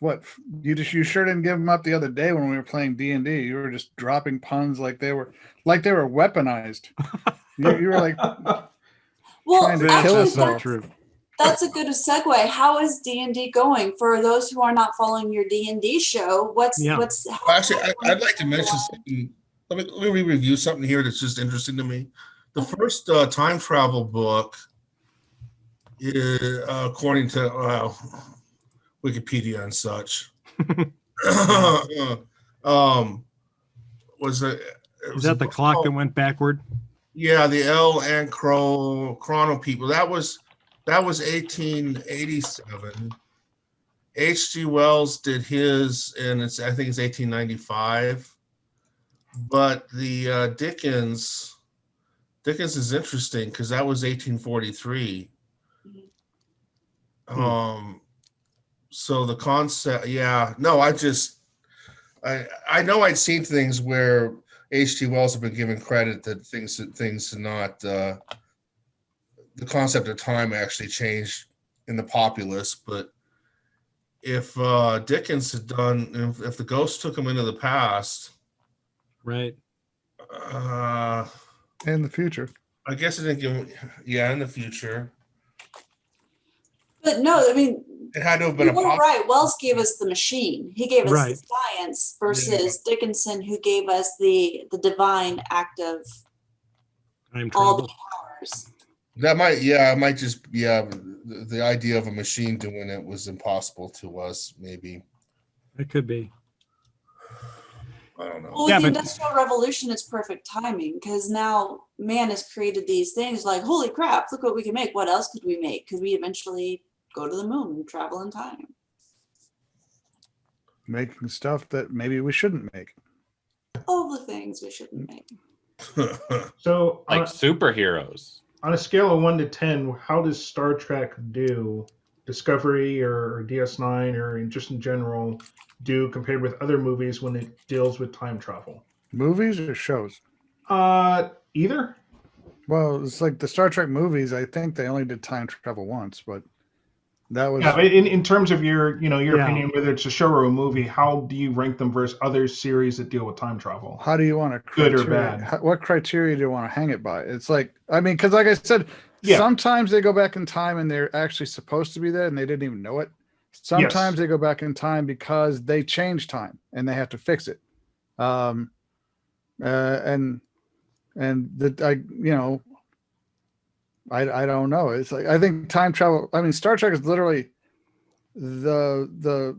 What? You sure didn't give them up the other day when we were playing D&D. You were just dropping puns like they were weaponized. you were like trying to kill us all. That's a good segue. How is D&D going for those who are not following your D&D show? Actually, I'd like to mention something. Let me review something here that's just interesting to me. The first time travel book, according to Wikipedia and such, was that the clock that went backward? Yeah, the El and Chrono people. That was 1887. H.G. Wells did his, and I think it's 1895. But the Dickens is interesting because that was 1843. So the concept, I know I'd seen things where H.G. Wells have been given credit that things are not the concept of time actually changed in the populace. But if Dickens had done, if the ghost took him into the past. Right. In the future. I guess it didn't give him, in the future. But no, I mean, it had to have been you were right. Wells gave us the machine. He gave us the science versus Dickinson, who gave us the divine act of all the powers. That might just the idea of a machine doing it was impossible to us, maybe. It could be. I don't know. Well, with the Industrial Revolution, it's perfect timing because now man has created these things like, holy crap, look what we can make. What else could we make? Could we eventually go to the moon and travel in time? Making stuff that maybe we shouldn't make. All the things we shouldn't make. So, like superheroes. On a scale of 1 to 10, how does Star Trek do? Discovery or DS9 or just in general do compared with other movies when it deals with time travel? Movies or shows? Either. Well, it's like the Star Trek movies. I think they only did time travel once, but that was but in terms of your opinion, whether it's a show or a movie, how do you rank them versus other series that deal with time travel? How do you want to good or bad? What criteria do you want to hang it by? It's like, I mean, because like I said, sometimes they go back in time and they're actually supposed to be there and they didn't even know it. Sometimes they go back in time because they change time and they have to fix it. I don't know. It's like, I think time travel, I mean, Star Trek is literally the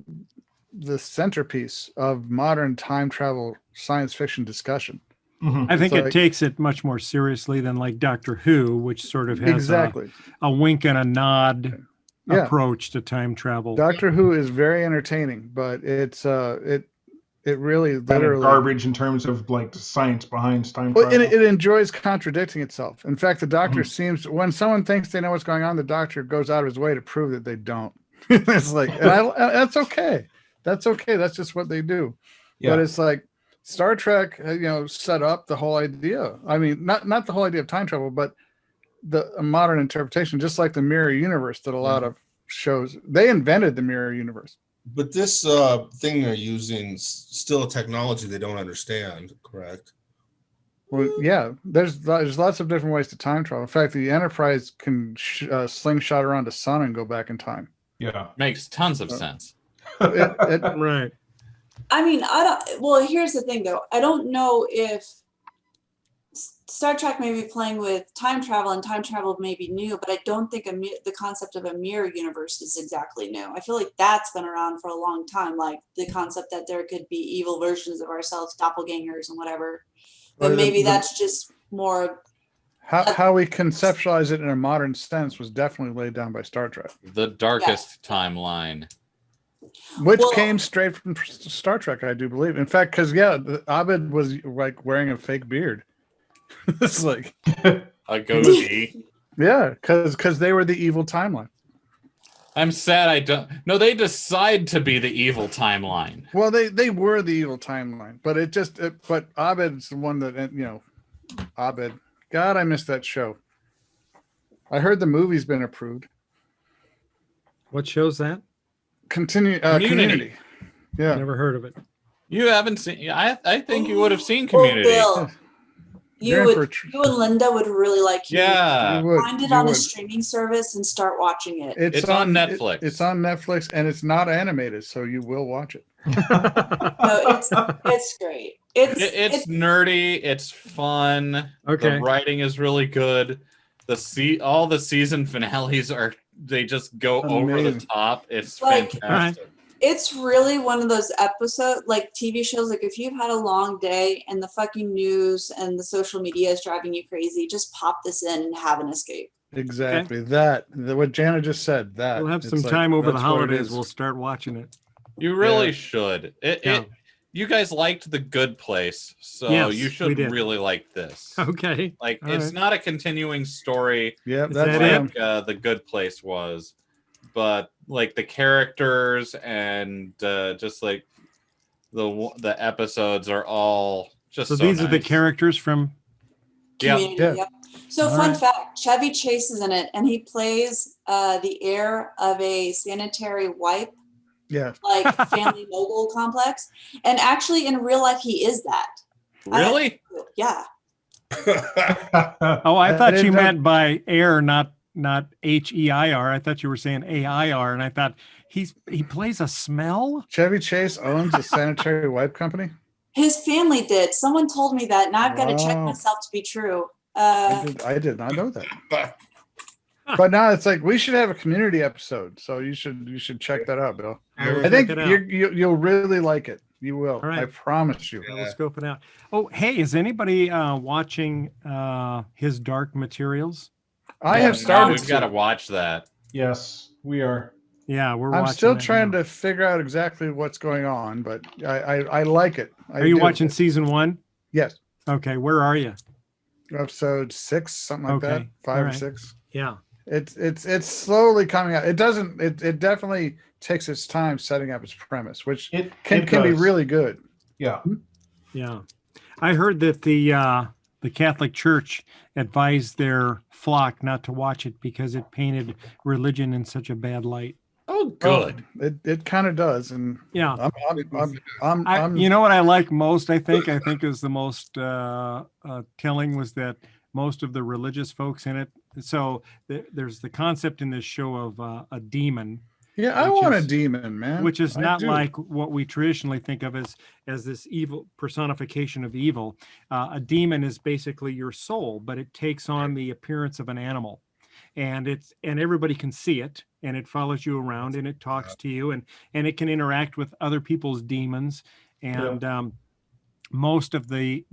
centerpiece of modern time travel science fiction discussion. I think It's it takes it much more seriously than like Doctor Who, which sort of has exactly a wink and a nod Yeah. approach to time travel. Doctor Who is very entertaining, but it's it really Kind of literally garbage in terms of like the science behind time well, travel. it enjoys contradicting itself. In fact, the Doctor seems when someone thinks they know what's going on, the Doctor goes out of his way to prove that they don't. It's like, and that's okay. That's okay. That's just what they do. Yeah. But it's like Star Trek, set up the whole idea. I mean, not the whole idea of time travel, but a modern interpretation, just like the mirror universe that a lot of shows. They invented the mirror universe. But this thing they're using still a technology they don't understand, correct? Well, yeah, there's lots of different ways to time travel. In fact, the Enterprise can slingshot around the sun and go back in time. Yeah. Makes tons of sense. Right. I mean, I don't. Well, here's the thing, though. I don't know if Star Trek may be playing with time travel, and time travel may be new, but I don't think the concept of a mirror universe is exactly new. I feel like that's been around for a long time, like the concept that there could be evil versions of ourselves, doppelgangers, and whatever. But Well, maybe that's just more. How we conceptualize it in a modern sense was definitely laid down by Star Trek, The darkest timeline. which Well- came straight from Star Trek, I do believe. In fact, because Abed was like wearing a fake beard. It's like, A goatee. yeah, because they were the evil timeline. I'm sad I don't. No, they decide to be the evil timeline. Well, they were the evil timeline, but but Abed's the one that Abed. God, I missed that show. I heard the movie's been approved. What show's that? Community. Yeah. Never heard of it. You haven't seen. I think you would have seen Community. Well, Bill, You're in for you and Linda would really like Community. Yeah, You would, Find it you on a would. streaming service and start watching it. It's on Netflix. It's on Netflix, and it's not animated, so you will watch it. No, it's great. It's nerdy. It's fun. Okay. The writing is really good. All the season finales they just go over the Amazing. top. It's Like- fantastic. It's really one of those episodes, like TV shows, like if you've had a long day and the fucking news and the social media is driving you crazy, just pop this in and have an escape. Exactly. What Jana just said. That We'll have some it's like, time over the that's what it holidays. is. We'll start watching it. You really Yeah. should. Yeah. You guys liked The Good Place, so Yes, you we should did. really like this. Okay. Like, All it's right. not a continuing story Yeah, Is that's that it. like The Good Place was, but like the characters and just like the episodes are all just So so these are the nice. characters from. Yeah. Community, Yeah. yep. So All fun right. fact, Chevy Chase is in it and he plays the heir of a sanitary wipe, Yeah. like family mogul complex. And actually in real life, he is that. Really? Yeah. Oh, I thought you didn't know- meant by air, not HEIR. I thought you were saying AIR, and I thought he plays a smell. Chevy Chase owns a sanitary wipe company. His family did. Someone told me that. Now I've got to check Wow. myself to be true. I did not know that. But now it's like we should have a community episode, so you should check that out, Bill. will I think check it out. you'll really like it. You will. right. I promise you. We'll scope it out. Oh, hey, is anybody watching his Dark Materials? I Yeah, have started. We've got to watch that. Yes, we are. Yeah, we're. I'm watching still that trying now. to figure out exactly what's going on, but I like it. Are you watching season 1? Yes. Okay, where are you? Episode 6, something like that. Okay, 5 all or right. 6. Yeah. It's slowly coming out. It doesn't. It definitely takes its time setting up its premise, which It can be does. really good. Yeah. Yeah, I heard that the Catholic Church advised their flock not to watch it because it painted religion in such a bad light. Oh, good. It kind of does, and Yeah, I'm you know what I like most? I think is the most telling was that most of the religious folks in it. So there's the concept in this show of a demon, yeah. I which want a is- demon, man. which is I not do. like what we traditionally think of as this evil personification of evil. A demon is basically your soul, but it takes on the appearance of an animal, and everybody can see it, and it follows you around, and it talks to you, and it can interact with other people's demons, and most of they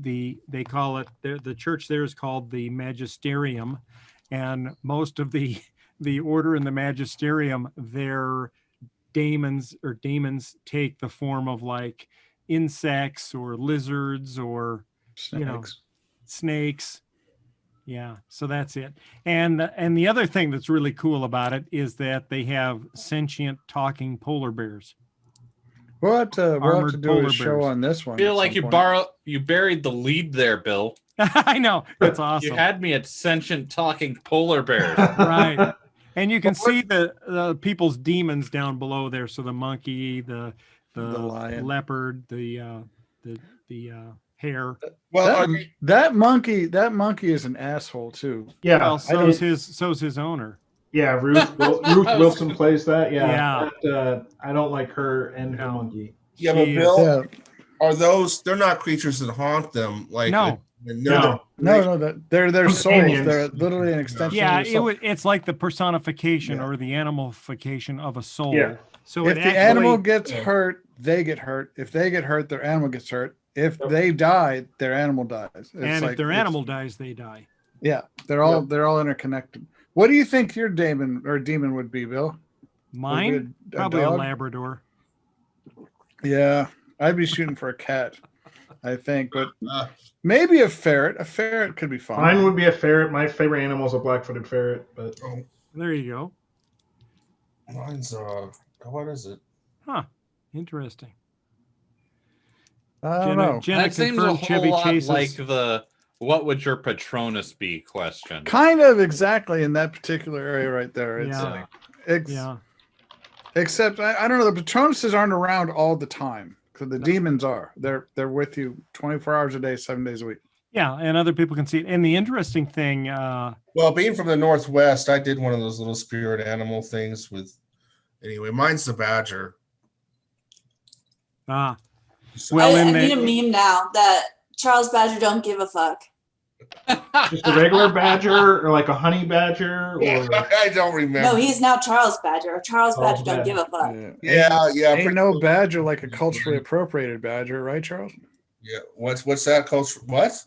call it, the church there is called the magisterium, and most of the order in the magisterium, their daemons take the form of like insects or lizards or snakes. Yeah, so that's it. And the other thing that's really cool about it is that they have sentient talking polar bears. We'll have to do polar a show bears. on this one. I feel like you buried the lead there, Bill. I know, it's awesome. You had me at sentient talking polar bears. Right. And you can see the people's demons down below there. So the monkey, the lion, leopard, the hare. Well, that monkey is an asshole too. Yeah, well, so's his owner. Yeah, Ruth Wilson plays that. Yeah. I don't like her and her monkey. Yeah, but Bill, are those? They're not creatures that haunt them. Like No, they're souls. They're literally an extension. Yeah, of your soul. it's like the personification or the animalification of a soul. Yeah. So if the animal gets hurt, they get hurt. If they get hurt, their animal gets hurt. If they die, their animal dies. And if their animal dies, they die. Yeah, they're all interconnected. What do you think your demon would be, Bill? Mine? Probably a Labrador. Yeah, I'd be shooting for a cat, I think, but maybe a ferret. A ferret could be fun. Mine would be a ferret. My favorite animal is a black-footed ferret. But there you go. Mine's what is it? Huh? Interesting. I don't know. That seems a whole lot like the "What would your Patronus be?" question. Kind of exactly in that particular area right there. It's Except I don't know. The Patronuses aren't around all the time because the demons are. They're with you 24 hours a day, 7 days a week. Yeah, and other people can see it. And the interesting thing, well, being from the Northwest, I did one of those little spirit animal things with. Anyway, mine's the badger. Well, I need a meme now that Charles Badger don't give a fuck. Just a regular badger or like a honey badger? Or... I don't remember. No, he's now Charles Badger. Charles Badger don't give a fuck. Yeah. Ain't no badger like a culturally appropriated badger, right, Charles? Yeah. What's that culture? What?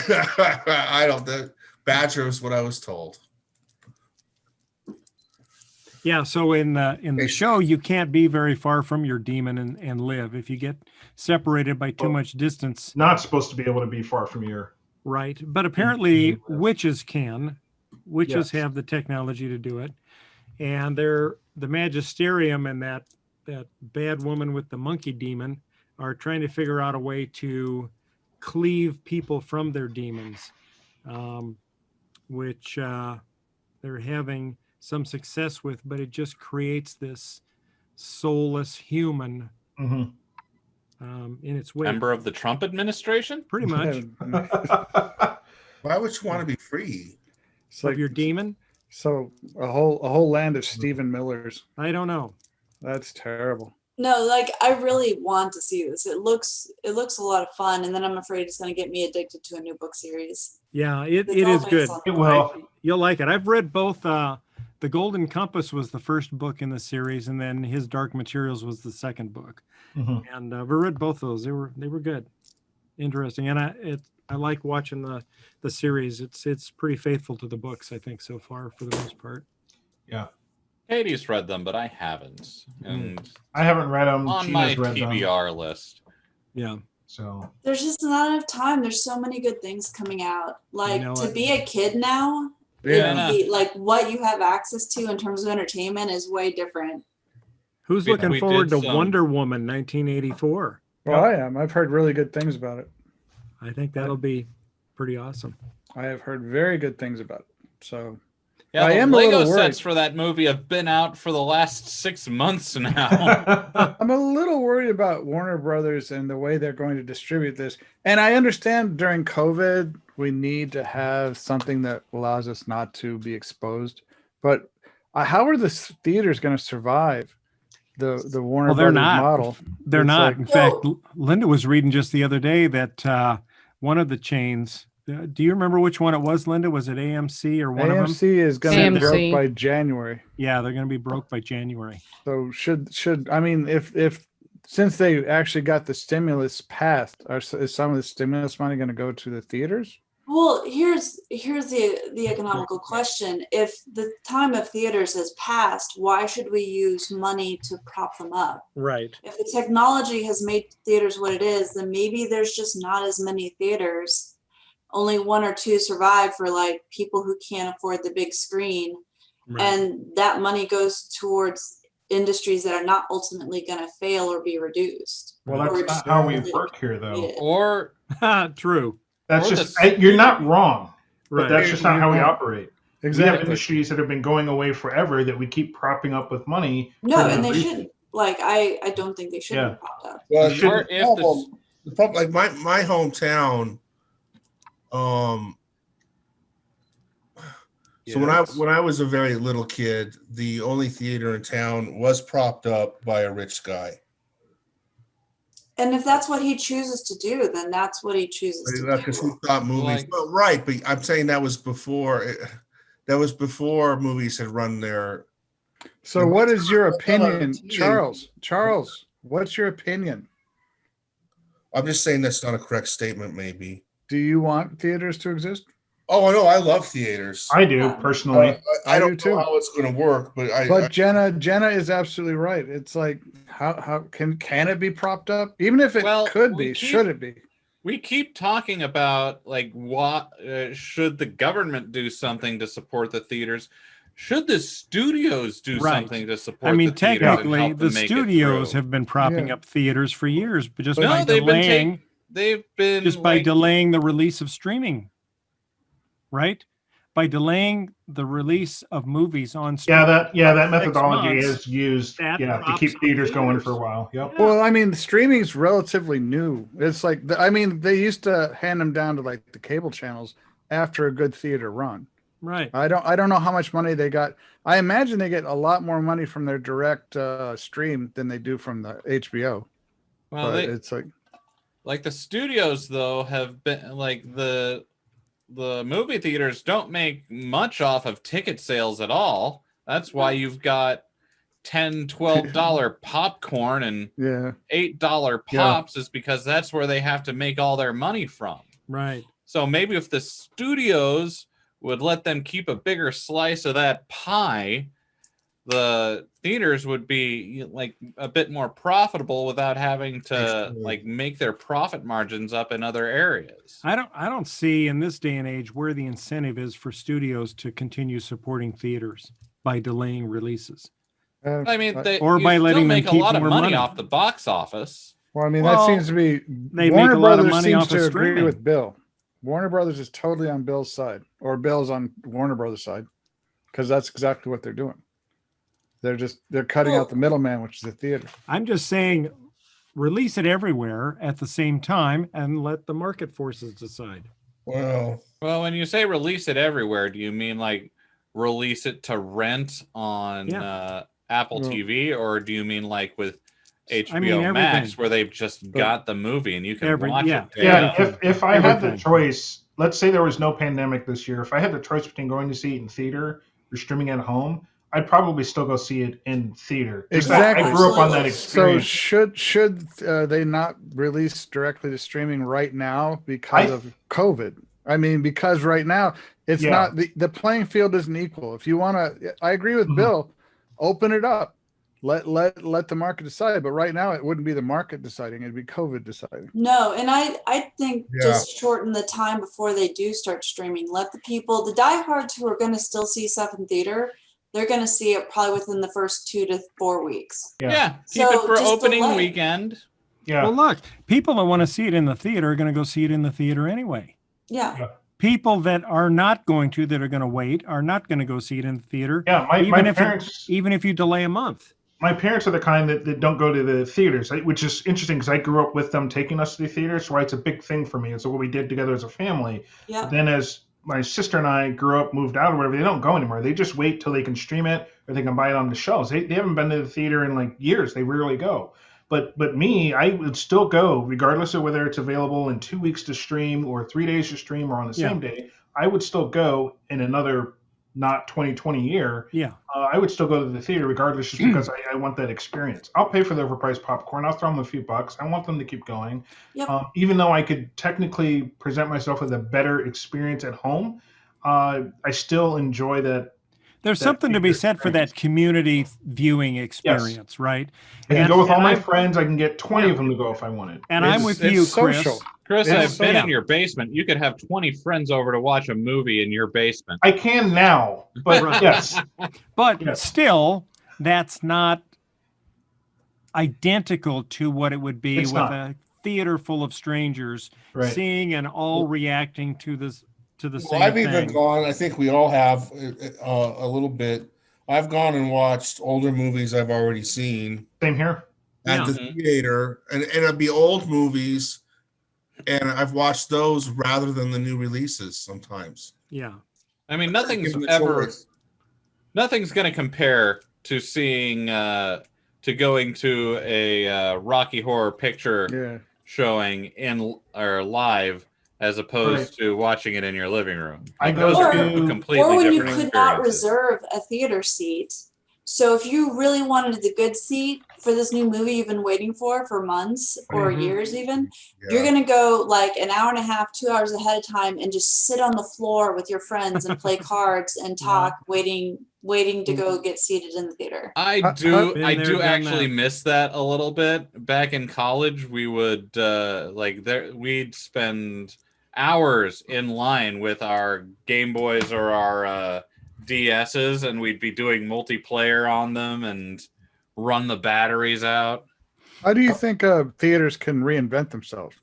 I don't. The badger is what I was told. Yeah, so in the show, you can't be very far from your demon and live. If you get separated by too much distance. Not supposed to be able to be far from your... Right, but apparently witches can. Witches have the technology to do it. And the magisterium and that bad woman with the monkey demon are trying to figure out a way to cleave people from their demons, which they're having some success with, but it just creates this soulless human in its way. Member of the Trump administration? Pretty much. Why would you want to be free? It's like your demon? So a whole land of Stephen Millers. I don't know. That's terrible. No, like I really want to see this. It looks a lot of fun, and then I'm afraid it's going to get me addicted to a new book series. Yeah, it is good. It will. You'll like it. I've read both. The Golden Compass was the first book in the series, and then His Dark Materials was the second book. And we read both those. They were good, interesting, and I like watching the series. It's pretty faithful to the books, I think, so far for the most part. Yeah. Katie's read them, but I haven't. And I haven't read them. On my TBR list. Yeah. So there's just not enough time. There's so many good things coming out. Like to be a kid now, like what you have access to in terms of entertainment is way different. Who's looking forward to Wonder Woman 1984? Well, I am. I've heard really good things about it. I think that'll be pretty awesome. I have heard very good things about it. So yeah, I am Lego a little sets for that movie have been out for the last 6 months now. I'm a little worried about Warner Brothers and the way they're going to distribute this. And I understand during COVID, we need to have something that allows us not to be exposed. But how are the theaters going to survive the Warner Brothers model? They're not. In fact, Linda was reading just the other day that one of the chains. Do you remember which one it was, Linda? Was it AMC or one of them? AMC is going to be broke by January. Yeah, they're going to be broke by January. So should I mean if since they actually got the stimulus passed, is some of the stimulus money going to go to the theaters? Well, here's the economical question. If the time of theaters has passed, why should we use money to prop them up? Right. If the technology has made theaters what it is, then maybe there's just not as many theaters. Only one or two survive for like people who can't afford the big screen. Right. And that money goes towards industries that are not ultimately going to fail or be reduced. Well, Or that's not just how we really work here, though. needed. Or True. That's Or just the you're not wrong, but Right. that's just not how we You're- operate. We have Exactly. industries that have been going away forever that we keep propping up with money. No, for and no they reason. shouldn't. Like I don't think they should Yeah. be propped up. Well, You should- or if the problem, like my hometown, so when I was a very little kid, the only theater in town was propped up by a rich guy. And if that's what he chooses to do, then that's what he chooses to Because he do. thought movies. Like- Well, right, but I'm saying that was before. That was before movies had run their. So what is your Well, well, opinion, TV. Charles? Charles, what's your opinion? I'm just saying that's not a correct statement. Maybe. Do you want theaters to exist? Oh no, I love theaters. I do personally. I I don't do know too. how it's going to work, but But Jenna is absolutely right. It's like how can it be propped up? Even if it Well, could we be, keep- should it be? we keep talking about like what should the government do something to support the theaters? Should the studios do Right. something to support I mean, the theaters and technically, help the them make it studios through? have been propping Yeah. up theaters for years, but just No, by they've been delaying, they've been just by like, delaying the release of streaming, right? By delaying the release of movies on Yeah, streaming. that methodology months, is used. that To props keep up theaters going for a theaters. while. Yep. Yeah. Well, I mean, the streaming's relatively new. It's like they used to hand them down to like the cable channels after a good theater run. Right. I don't know how much money they got. I imagine they get a lot more money from their direct stream than they do from the HBO. well, But they, it's like the studios though have been like the movie theaters don't make much off of ticket sales at all. That's why you've got $10-12 popcorn and yeah. $8 Yeah. pops is because that's where they have to make all their money from. Right. So maybe if the studios would let them keep a bigger slice of that pie, the theaters would be like a bit more profitable without having to Absolutely. like make their profit margins up in other areas. I don't see in this day and age where the incentive is for studios to continue supporting theaters by delaying releases. I mean, they Or you by still letting them make a keep lot of more money money. off the box office. Well, I mean, Well, that seems to be they Warner make a lot of Brothers money seems off of to agree streaming. with Bill. Warner Brothers is totally on Bill's side, or Bill's on Warner Brothers' side, because that's exactly what they're doing. They're cutting out the middleman, which is the theater. I'm just saying, release it everywhere at the same time and let the market forces decide. Well, Well, when you say release it everywhere, do you mean like release it to rent on Apple No. TV, or do you mean like with HBO I mean, Max everything. where they've just got the movie and you can watch yeah. it there? Yeah, if I had the Everything. choice, let's say there was no pandemic this year, if I had the choice between going to see it in theater or streaming at home, I'd probably still go see it in theater. Just that Exactly. I grew up on that Absolutely. So experience. should they not release directly to streaming right now because of COVID? I mean, because right now it's Yeah. not the playing field isn't equal. If you want to, I agree with Mhm. Bill. Open it up. Let the market decide. But right now, it wouldn't be the market deciding; it'd be COVID deciding. No, and I think Yeah. just shorten the time before they do start streaming. Let the people, the diehards who are going to still see stuff in theater, they're going to see it probably within the first 2 to 4 weeks. Yeah, keep So it for just opening delay. weekend. Yeah. Well, look, people that want to see it in the theater are going to go see it in the theater anyway. Yeah. People that are not going to, that are going to wait, are not going to go see it in the theater, Yeah, my even if parents even if you delay a month. my parents are the kind that don't go to the theaters, which is interesting because I grew up with them taking us to the theater, so it's a big thing for me. It's what we did together as a family. Yeah. But then as my sister and I grew up, moved out or whatever, they don't go anymore. They just wait till they can stream it or they can buy it on the shelves. They haven't been to the theater in like years. They rarely go. But me, I would still go regardless of whether it's available in 2 weeks to stream or 3 days to stream or on the same day. I would still go in another not 2020 year, Yeah. I would still go to the theater regardless, just because I want that experience. I'll pay for the overpriced popcorn. I'll throw them a few bucks. I want them to keep going. Yep. Even though I could technically present myself with a better experience at home, I still enjoy that. There's that something to be theater said for that experience. community viewing experience, right? I can And- go with all and my I'm- friends. I can get 20 Yeah. of them to go if I wanted. And I'm with you, Chris. social. Chris, It's I've been so- in your basement. You could have 20 friends over to watch a movie in your basement. I can now, but Right. yes. But Yes. still, that's not identical to what it would be It's with not. a theater full of strangers Right. seeing and all reacting to this to the Well, same I've thing. even gone. I think we all have a little bit. I've gone and watched older movies I've already seen Same here. at Yeah. the theater, and it'd be old movies, and I've watched those rather than the new releases sometimes. Yeah. I mean, Give them a choice. nothing's going to compare to seeing, to going to a Rocky Horror Picture Yeah. showing or live as opposed Right. to watching it in your living room. I Like, go those are to- two completely Or when you different could not experiences. reserve a theater seat. So if you really wanted the good seat for this new movie you've been waiting for months or Mhm. years even, Yeah. you're gonna go like an hour and a half, 2 hours ahead of time and just sit on the floor with your friends and play cards and talk, waiting to go get seated in the theater. I I've do been I there, do done actually that. miss that a little bit. Back in college, we would we'd spend hours in line with our Game Boys or our DSs, and we'd be doing multiplayer on them and run the batteries out. How do you think theaters can reinvent themselves?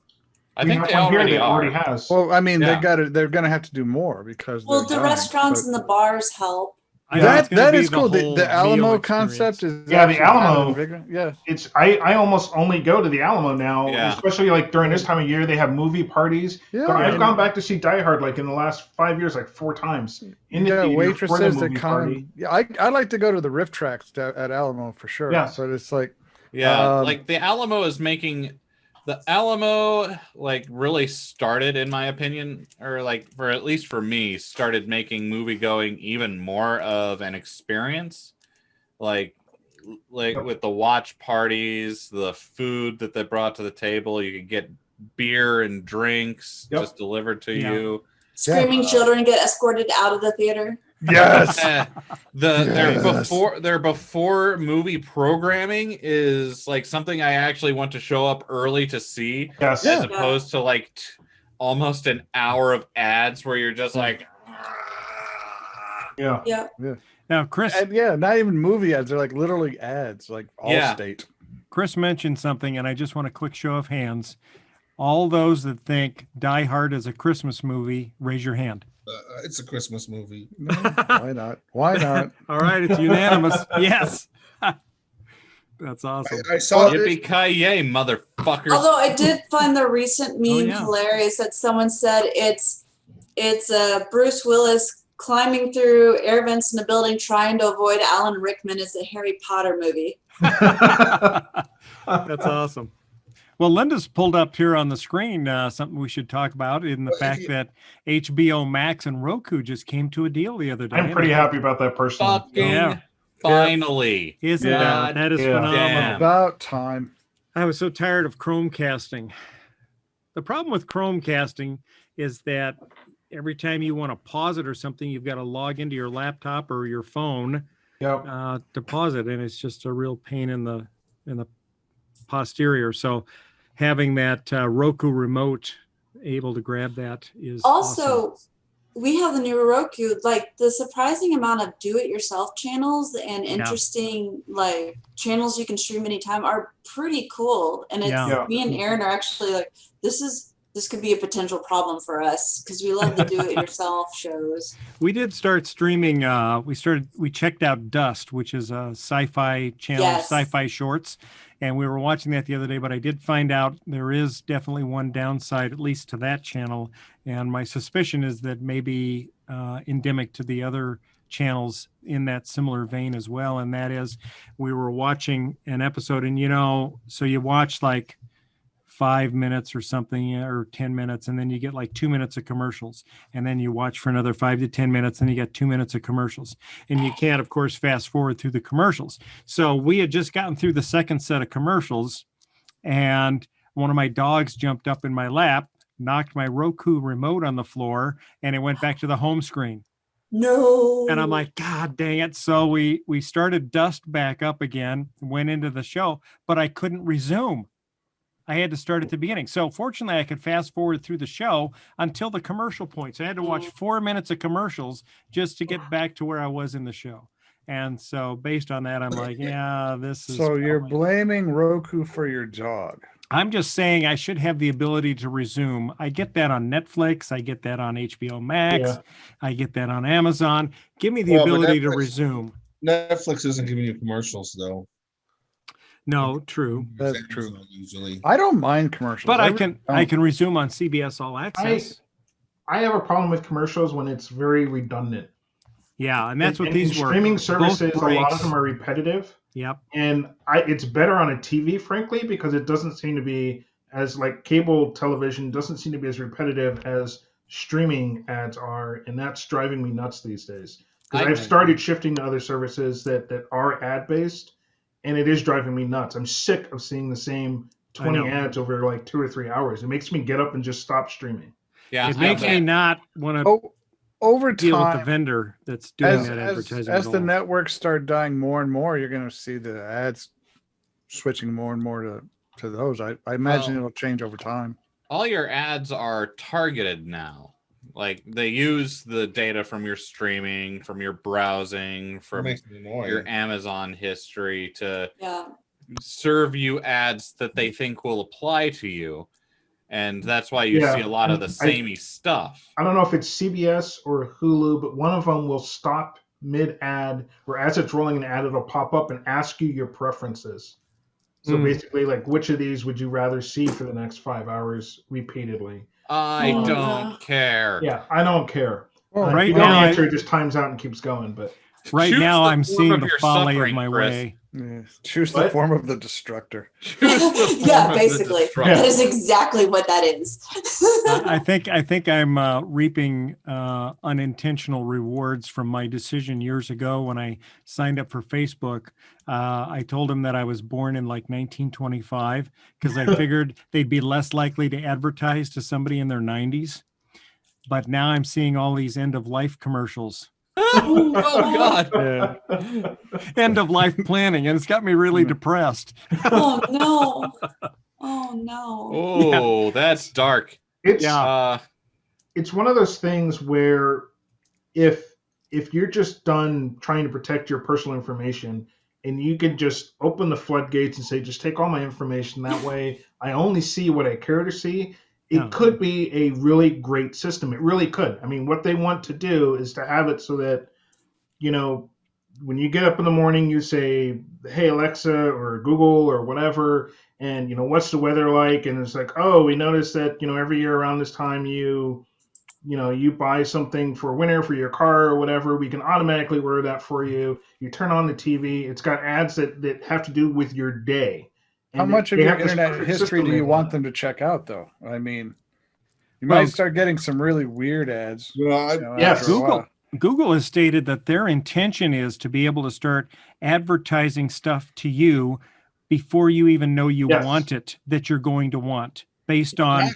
I We think have they one here already that are. already has. Well, I mean, Yeah. they're gonna have to do more because Well, they're the dying, restaurants but- and the bars help. I think it's gonna that be is cool. whole The Alamo meal concept experience. is Yeah, the actually kind of Alamo- bigger. Yeah, It's I almost only go to the Alamo now, Yeah. especially like during this time of year. They have movie parties. yeah. I've and gone back to see Die Hard like in the last 5 years, like 4 times in you the got theater for the waitresses that movie come. party. Yeah, I like to go to the riff tracks at Alamo for sure. Yes. But it's like Yeah, Um, like the Alamo like really started, in my opinion, or like for at least for me, started making movie going even more of an experience. Like with the watch parties, the food that they brought to the table, you could get beer and drinks Yep. just delivered to Yeah. you. Screaming children get escorted out of the theater. yes, Their before movie programming is like something I actually want to show up early to see, Yes. as Yeah. opposed to like almost an hour of ads where you're just like, Yeah. Yeah. Now, Chris and yeah, not even movie ads. They're like literally ads, like Yeah. Allstate. Chris mentioned something, and I just want a quick show of hands. All those that think Die Hard is a Christmas movie, raise your hand. It's a Christmas movie. No, why not? Why not? All right, it's unanimous. Yes. That's awesome. I saw this. yippee ki yay, motherfuckers! Although I did find the recent meme yeah. hilarious that someone said it's Bruce Willis climbing through air vents in a building trying to avoid Alan Rickman as a Harry Potter movie. That's awesome. Well, Linda's pulled up here on the screen something we should talk about in the Well, fact that HBO Max and Roku just came to a deal the other day. I'm pretty happy about that personally. Fucking Yeah. finally. Isn't Yeah. it? That is Yeah. phenomenal. Damn. About time. I was so tired of Chromecasting. The problem with Chromecasting is that every time you want to pause it or something, you've got to log into your laptop or your phone Yep. to pause it, and it's just a real pain in the posterior. So having that Roku remote able to grab that is Also, awesome. we have the new Roku, like the surprising amount of do-it-yourself channels and interesting like channels you can stream anytime are pretty cool. And it's Yeah. me and Aaron are actually like, this could be a potential problem for us because we love the do-it-yourself shows. We did start streaming. We checked out Dust, which is a sci-fi channel, Yes. sci-fi shorts, and we were watching that the other day. But I did find out there is definitely one downside, at least to that channel. And my suspicion is that maybe endemic to the other channels in that similar vein as well. And that is, we were watching an episode, and so you watch like 5 minutes or something, or 10 minutes, and then you get like 2 minutes of commercials, and then you watch for another 5 to 10 minutes, and you get 2 minutes of commercials, and you can't, of course, fast forward through the commercials. So we had just gotten through the second set of commercials, and one of my dogs jumped up in my lap, knocked my Roku remote on the floor, and it went back to the home screen. No. And I'm like, God dang it. So we started dust back up again, went into the show, but I couldn't resume. I had to start at the beginning. So fortunately, I could fast forward through the show until the commercial points. I had to watch 4 minutes of commercials just to get back to where I was in the show. And so based on that, I'm like, yeah, this is. So you're blaming Roku for your dog. I'm just saying I should have the ability to resume. I get that on Netflix. I get that on HBO Max. Yeah. I get that on Amazon. Give me the ability to resume. Netflix isn't giving you commercials, though. No, true. That's true. Usually. I don't mind commercials. But I can resume on CBS All Access. I have a problem with commercials when it's very redundant. Yeah, and that's what And these were. streaming services, Both a lot breaks. of them are repetitive. Yep. And it's better on a TV, frankly, because it doesn't seem to be as like cable television doesn't seem to be as repetitive as streaming ads are, and that's driving me nuts these days. Because I've started shifting to other services that are ad based, and it is driving me nuts. I'm sick of seeing the same 20 ads over like 2 or 3 hours. It makes me get up and just stop streaming. Yeah, It makes me not want to over deal with the time, vendor that's doing that advertising. as the networks start dying more and more, you're going to see the ads switching more and more to those. I imagine it'll change over time. All your ads are targeted now. Like they use the data from your streaming, from your browsing, from your Amazon history to serve you ads that they think will apply to you. And that's why you see a lot of the samey stuff. I don't know if it's CBS or Hulu, but one of them will stop mid-ad, or as it's rolling an ad, it'll pop up and ask you your preferences. So basically, like, which of these would you rather see for the next 5 hours repeatedly? I don't care. Yeah, I don't care. Well, If you don't answer, it just times out and keeps going. But right now, I'm seeing the folly of my way. Choose the form of the destructor. Yeah, basically, that is exactly what that is. I think I'm reaping unintentional rewards from my decision years ago when I signed up for Facebook. I told them that I was born in like 1925 because I figured they'd be less likely to advertise to somebody in their 90s. But now I'm seeing all these end of life commercials. Oh God! End of life planning, and it's got me really depressed. Oh no! Oh no! Oh, that's dark. It's it's one of those things where if you're just done trying to protect your personal information, and you can just open the floodgates and say, just take all my information. That way, I only see what I care to see. It could be a really great system. It really could. I mean, what they want to do is to have it so that, you know, when you get up in the morning, you say, hey, Alexa or Google or whatever, and, you know, what's the weather like? And it's like, oh, we noticed that, you know, every year around this time you buy something for winter for your car or whatever. We can automatically order that for you. You turn on the TV. It's got ads that have to do with your day. How much of your internet history do you want them to check out, though? I mean, you might start getting some really weird ads. Google has stated that their intention is to be able to start advertising stuff to you before you even know you want it, that you're going to want, based on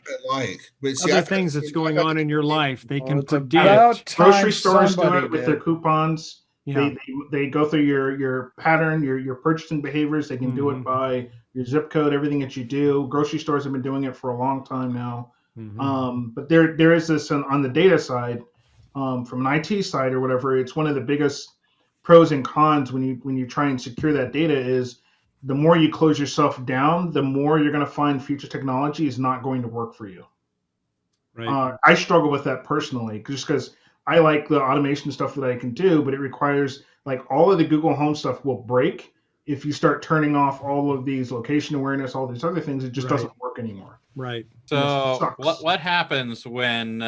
other things that's going on in your life. They can predict. Grocery stores do it with their coupons. Yeah. They go through your pattern, your purchasing behaviors. They can do it by your zip code, everything that you do. Grocery stores have been doing it for a long time now. But there is this on the data side, from an IT side or whatever. It's one of the biggest pros and cons when you try and secure that data is the more you close yourself down, the more you're going to find future technology is not going to work for you. Right. I struggle with that personally, just because I like the automation stuff that I can do, but it requires, like, all of the Google Home stuff will break if you start turning off all of these location awareness, all these other things. It just doesn't work anymore. Right. So what happens when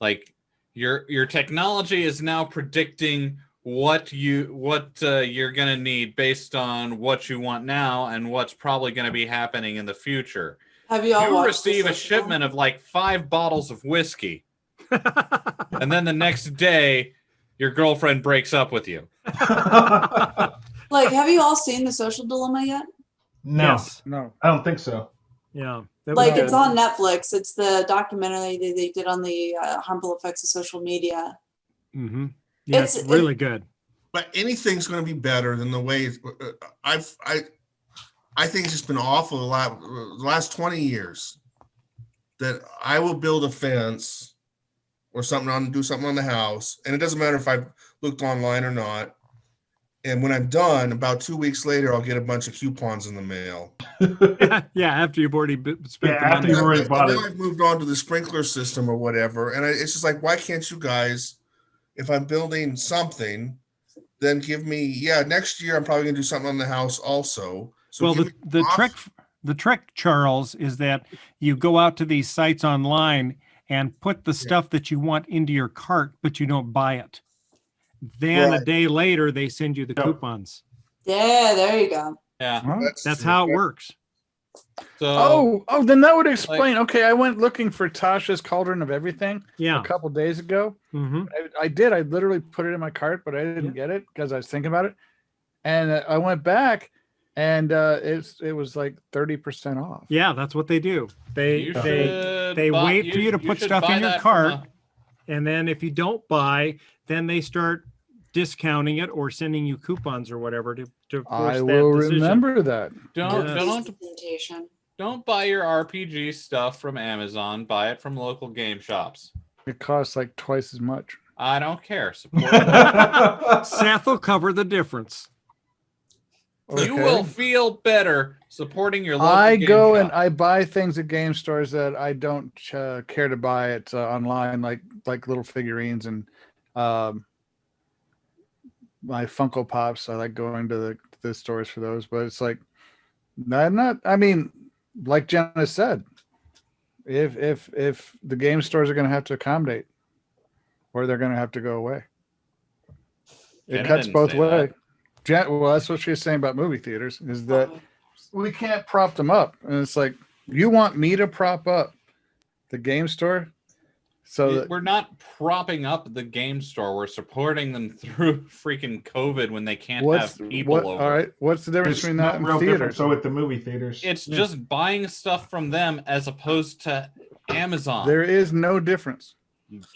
like your technology is now predicting what you're going to need based on what you want now and what's probably going to be happening in the future. Have you all You watched receive a this shipment of like 5 bottles of whiskey, and then the next day your girlfriend breaks up with you. Like, have you all seen The Social Dilemma yet? No, Yes. No. I don't think so. Yeah. That was Like, good. it's on Netflix. It's the documentary they did on the harmful effects of social media. Mm-hmm. Yeah, it's really good. But anything's going to be better than the way I think it's just been awful the last 20 years that I will build a fence or do something on the house, and it doesn't matter if I've looked online or not. And when I'm done, about 2 weeks later, I'll get a bunch of coupons in the mail. Yeah, after you've already spent the after money. you've already bought Now it. I've moved on to the sprinkler system or whatever, and it's just like, why can't you guys, if I'm building something, then give me, next year I'm probably gonna do something on the house also. So Well, the trick, Charles, is that you go out to these sites online and put the stuff that you want into your cart, but you don't buy it. Then a day later, they send you the coupons. Yeah, there you go. Yeah, that's how it works. So, then that would explain. Okay, I went looking for Tasha's Cauldron of Everything a couple days ago. Mm-hmm. I did. I literally put it in my cart, but I didn't get it because I was thinking about it. And I went back, and it was like 30% off. Yeah, that's what they do. They wait for you to put stuff in your cart, and then if you don't buy, then they start discounting it or sending you coupons or whatever to force I that will decision. remember that. Don't buy your RPG stuff from Amazon. Buy it from local game shops. It costs like twice as much. I don't care. Support Seth will cover the difference. Okay. You will feel better supporting your local I game go shop. and I buy things at game stores that I don't care to buy it online, like little figurines and my Funko Pops. I like going to the stores for those, but it's like I mean, like Jenna said, if the game stores are going to have to accommodate, or they're going to have to go away. It cuts both ways. Well, that's what she was saying about movie theaters, is that we can't prop them up. And it's like, you want me to prop up the game store? So we're not propping up the game store. We're supporting them through freaking COVID when they can't have people over. All right. What's the difference between that and theaters? So with the movie theaters, it's just buying stuff from them as opposed to Amazon. There is no difference.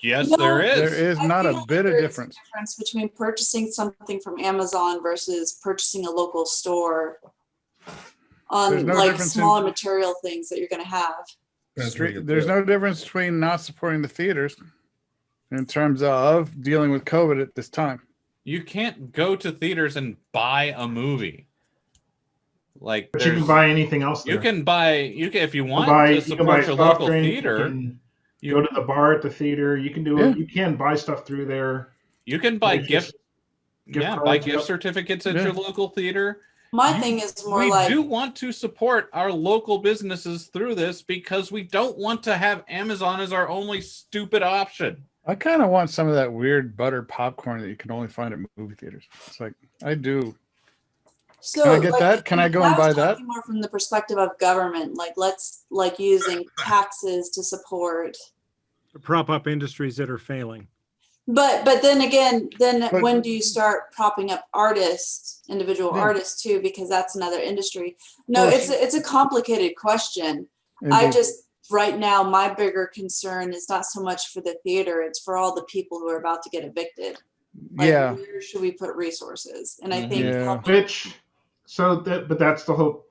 Yes, there is. There is not a bit of difference. Difference between purchasing something from Amazon versus purchasing a local store on like smaller material things that you're going to have. There's no difference between not supporting the theaters in terms of dealing with COVID at this time. You can't go to theaters and buy a movie. But you can buy anything else there. You can if you want to support your local theater. You go to the bar at the theater. You can do it. You can buy stuff through there. You can buy gift certificates at your local theater. My thing is more we do want to support our local businesses through this because we don't want to have Amazon as our only stupid option. I kind of want some of that weird butter popcorn that you can only find at movie theaters. It's like, I do. So, can I get that? Can I go and buy that? More from the perspective of government, let's using taxes to support, prop up industries that are failing. But then again, when do you start propping up individual artists too? Because that's another industry. No, it's a complicated question. Indeed. Right now, my bigger concern is not so much for the theater; it's for all the people who are about to get evicted. Where should we put resources? And I think but that's the whole,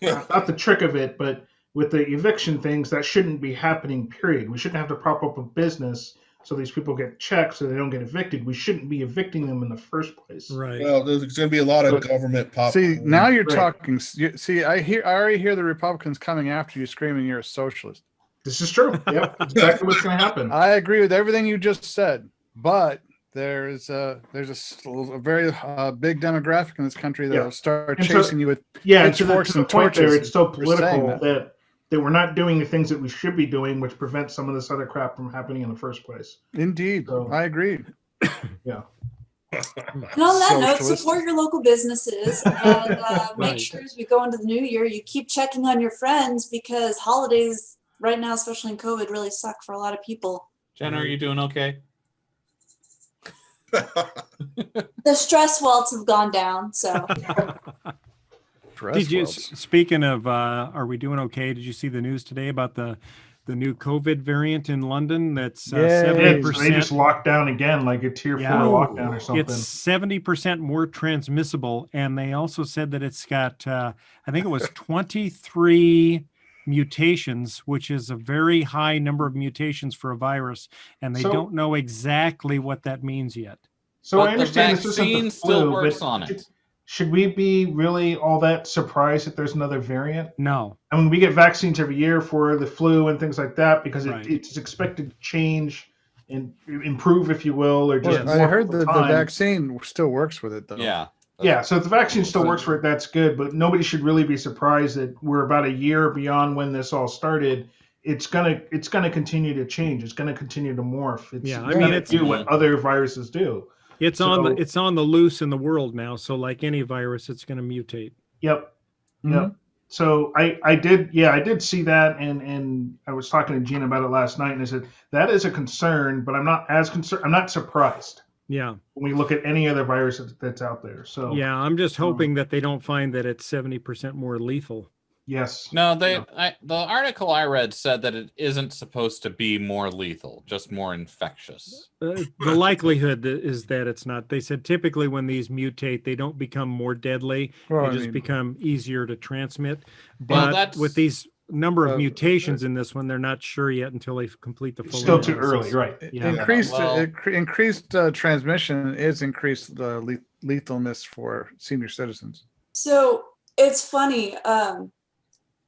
not the trick of it, but with the eviction things, that shouldn't be happening, period. We shouldn't have to prop up a business so these people get checked so they don't get evicted. We shouldn't be evicting them in the first place. Right. Well, there's going to be a lot of government pop. See, now you're talking. See, I already hear the Republicans coming after you screaming you're a socialist. This is true. Yep. Exactly what's going to happen. I agree with everything you just said, but there's a very big demographic in this country that will start chasing you with pitchforks and torches. It's so political that we're not doing the things that we should be doing, which prevents some of this other crap from happening in the first place. Indeed, I agree. Yeah. And on that note, Socialist. support your local businesses and make Right. sure as we go into the new year, you keep checking on your friends because holidays right now, especially in COVID, really suck for a lot of people. Jenna, are you doing okay? The stress welts have gone down, so Did you, speaking of, are we doing okay? Did you see the news today about the new COVID variant in London? That's Yay. Yeah, so they 70%. just locked down again, like a tier 4 Yeah. lockdown or something. It's 70% more transmissible, and they also said that it's got, I think it was 23 mutations, which is a very high number of mutations for a virus, and they So- don't know exactly what that means yet. So But I the understand this isn't the vaccine still flu, works but on it. should we be really all that surprised that there's another variant? No. I mean, we get vaccines every year for the flu and things like that because Right. it's expected to change and improve, if you will, or just Yes. I morph heard over the time. vaccine still works with it though. Yeah. Yeah, so if the vaccine still works for it, that's good. But nobody should really be surprised that we're about a year beyond when this all started. It's gonna continue to change. It's gonna continue to morph. It's Yeah, I gonna mean, it's- do what other viruses do. It's So- on the loose in the world now. So like any virus, it's going to mutate. Yep. Mhm. Yep. So I did see that, and I was talking to Gina about it last night, and I said that is a concern, but I'm not as concerned. I'm not surprised Yeah. when we look at any other virus that's out there. So Yeah. I'm just hoping that they don't find that it's 70% more lethal. yes. No, Yeah. the article I read said that it isn't supposed to be more lethal, just more infectious. The likelihood is that it's not. They said typically when these mutate, they don't become more deadly. Well, They I just mean, become easier to transmit. Well, But that's- with these number of Uh, mutations in this one, they're not sure yet until they complete the It's full still too analysis. early, right? Yeah. increased Well- increased transmission is increased lethalness for senior citizens. So it's funny.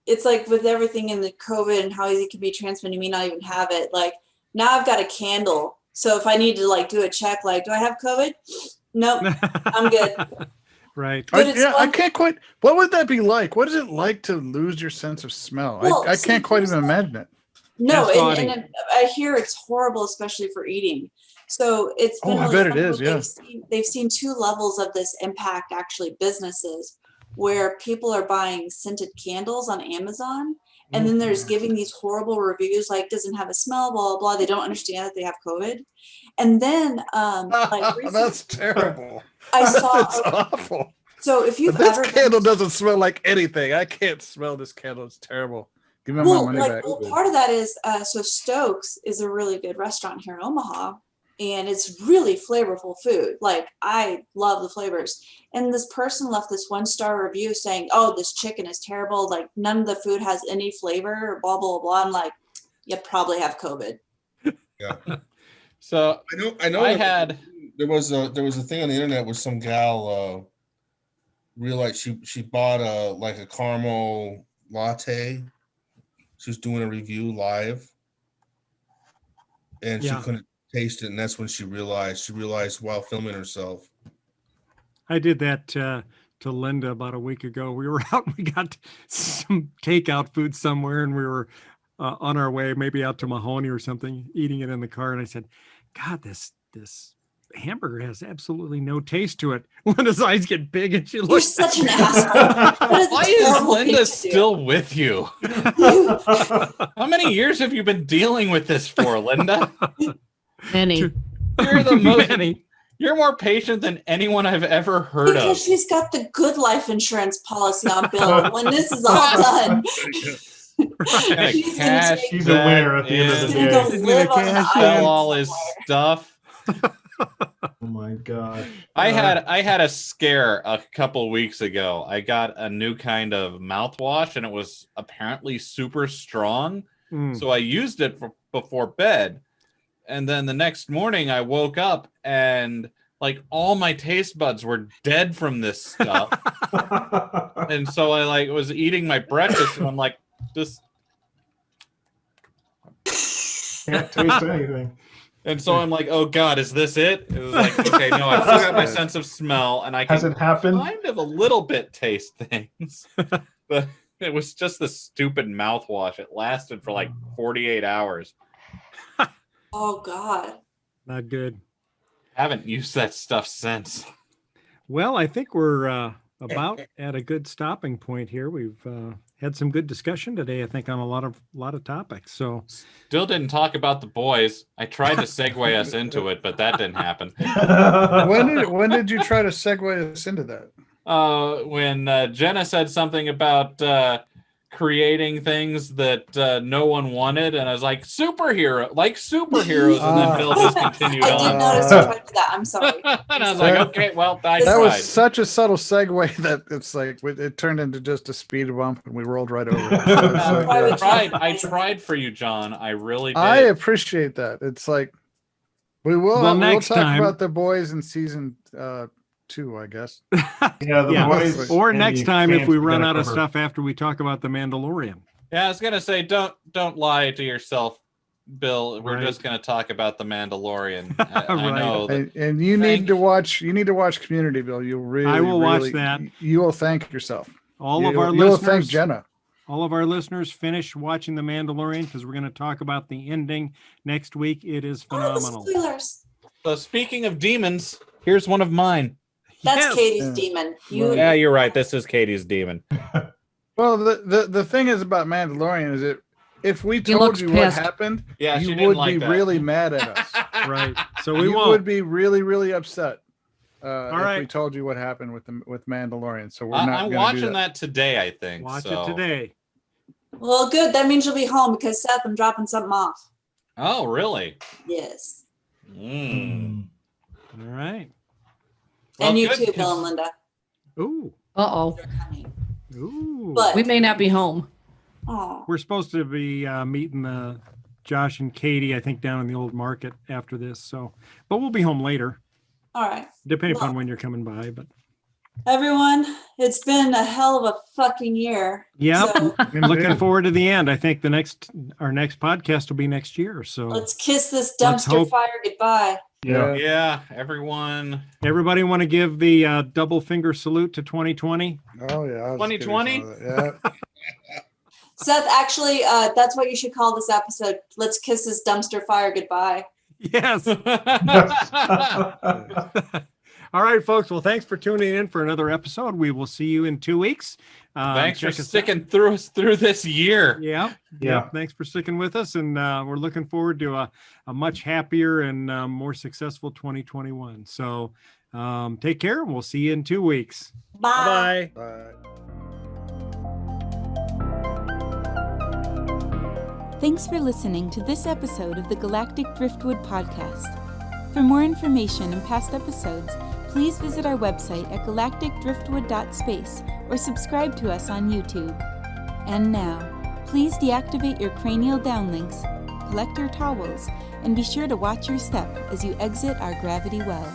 It's like with everything in the COVID and how easy it can be transmitted, you may not even have it. Like now I've got a candle. So if I need to like do a check, like, do I have COVID? Nope. I'm good. Right. But it's I fun. can't quite. What would that be like? What is it like to lose your sense of smell? Well, I see, can't quite here's even the- imagine it. No, That's and I hear it's horrible, especially for eating. So it's been Oh, I really bet it fun, is, but yeah. they've seen two levels of this impact actually businesses where people are buying scented candles on Amazon and then there's giving these horrible reviews like doesn't have a smell, blah, blah, blah. They don't understand that they have COVID. And then like recently, That's terrible. I saw That's awful. so if you've This ever candle doesn't smell like anything. I can't smell this candle. It's terrible. Give me my money back. Well, part of that is so Stokes is a really good restaurant here in Omaha, and it's really flavorful food. Like I love the flavors. And this person left this 1-star review saying, "Oh, this chicken is terrible. Like none of the food has any flavor." Or blah blah blah. I'm like, you probably have COVID. Yeah. So I know. I that had there was a thing on the internet where some gal realized she bought a caramel latte. She was doing a review live, and Yeah. she couldn't taste it, and that's when she realized while filming herself. I did that to Linda about a week ago. We were out, we got some takeout food somewhere, and we were on our way, maybe out to Mahoney or something, eating it in the car. And I said, God, this hamburger has absolutely no taste to it. Linda's eyes get big and she You're looks such an asshole. That is a why is terrible thing Linda to do. still with you? How many years have you been dealing with this for, Linda? Many. You're the most. Many. You're more patient than anyone I've ever heard Because of. she's got the good life insurance policy on Bill. When this is all done, Gonna she's gonna cash take- She's a winner at the end of she's the gonna day. go She's live gonna on an cash Sell island all his somewhere. stuff. Oh my god. I had a scare a couple weeks ago. I got a new kind of mouthwash and it was apparently super strong. Mm. So I used it before bed. And then the next morning I woke up and like all my taste buds were dead from this stuff. And so I like was eating my breakfast and I'm like, this. Can't taste anything. And so I'm like, oh God, is this it? It was like, okay, no, I still got my sense of smell and I Has can it happened? kind of a little bit taste things. But it was just this stupid mouthwash. It lasted for like 48 hours. Oh God. Not good. Haven't used that stuff since. Well, I think we're about at a good stopping point here. We've had some good discussion today, I think, on a lot of topics. So Still didn't talk about the boys. I tried to segue us into it, but that didn't happen. When did you try to segue us into that? When Jenna said something about creating things that no one wanted, and I was like, superheroes, and then Bill just continued I on. did notice you tried to do that. I'm sorry. And I was like, okay, well, I That tried. was such a subtle segue that it's like it turned into just a speed bump, and we rolled right over it. So it's like, I tried for you, John. I really did. I appreciate that. It's like we'll next talk time about the boys in season 2, I guess. Yeah, the boys. or and next the time if fans we we run gotta out of cover. stuff after we talk about the Mandalorian. Yeah, I was gonna say, don't lie to yourself, Bill. We're Right. just gonna talk about the Mandalorian. I Right. know. That, And you need to watch. You need to watch Community, Bill. You'll really. I will watch really- that. You will thank yourself. All of our You'll thank listeners, Jenna. all of our listeners, finish watching the Mandalorian because we're going to talk about the ending next week. It is Oh, the phenomenal. spoilers. so speaking of demons, here's one of mine. That's Yes. Katie's Yeah. demon. Well, Yeah, you're right. This is Katie's demon. Well, the thing is about Mandalorian is that if we told looks you pissed. what happened, Yeah, she you didn't would like be that. really mad at us. Right. So we You won't. would be really, really upset if right. we told you what happened with Mandalorian. So we're I'm not. watching that today. I think. Watch so. it today. Well, good. That means you'll be home because Seth, I'm dropping something off. Oh, really? Yes. Mm. All right. Well, And you good, too, 'cause- Bill and Linda. Ooh. Uh-oh. They're coming. Ooh. But We may not be home. oh, We're supposed to be meeting Josh and Katie, I think, down in the old market after this. So, but we'll be home later, all right. depending upon Well- when you're coming by. But Everyone, it's been a hell of a fucking year. Yep. So looking forward to the end. I think our next podcast will be next year. So let's kiss this Let's dumpster hope- fire goodbye. Yeah. Yeah, everyone. everybody want to give the double finger salute to 2020? Oh yeah. I was just kidding 2020? about that. Yeah. Seth, actually, that's what you should call this episode. Let's kiss this dumpster fire goodbye. Yes. All right, folks. Well, thanks for tuning in for another episode. We will see you in 2 weeks. Thanks for check us out. sticking through us through this year. Yeah. Yeah. Thanks for sticking with us. And we're looking forward to a much happier and more successful 2021. So take care. And we'll see you in 2 weeks. Bye. Bye. Bye. Thanks for listening to this episode of the Galactic Driftwood podcast. For more information and past episodes, please visit our website at galacticdriftwood.space or subscribe to us on YouTube. And now, please deactivate your cranial downlinks, collect your towels, and be sure to watch your step as you exit our gravity well.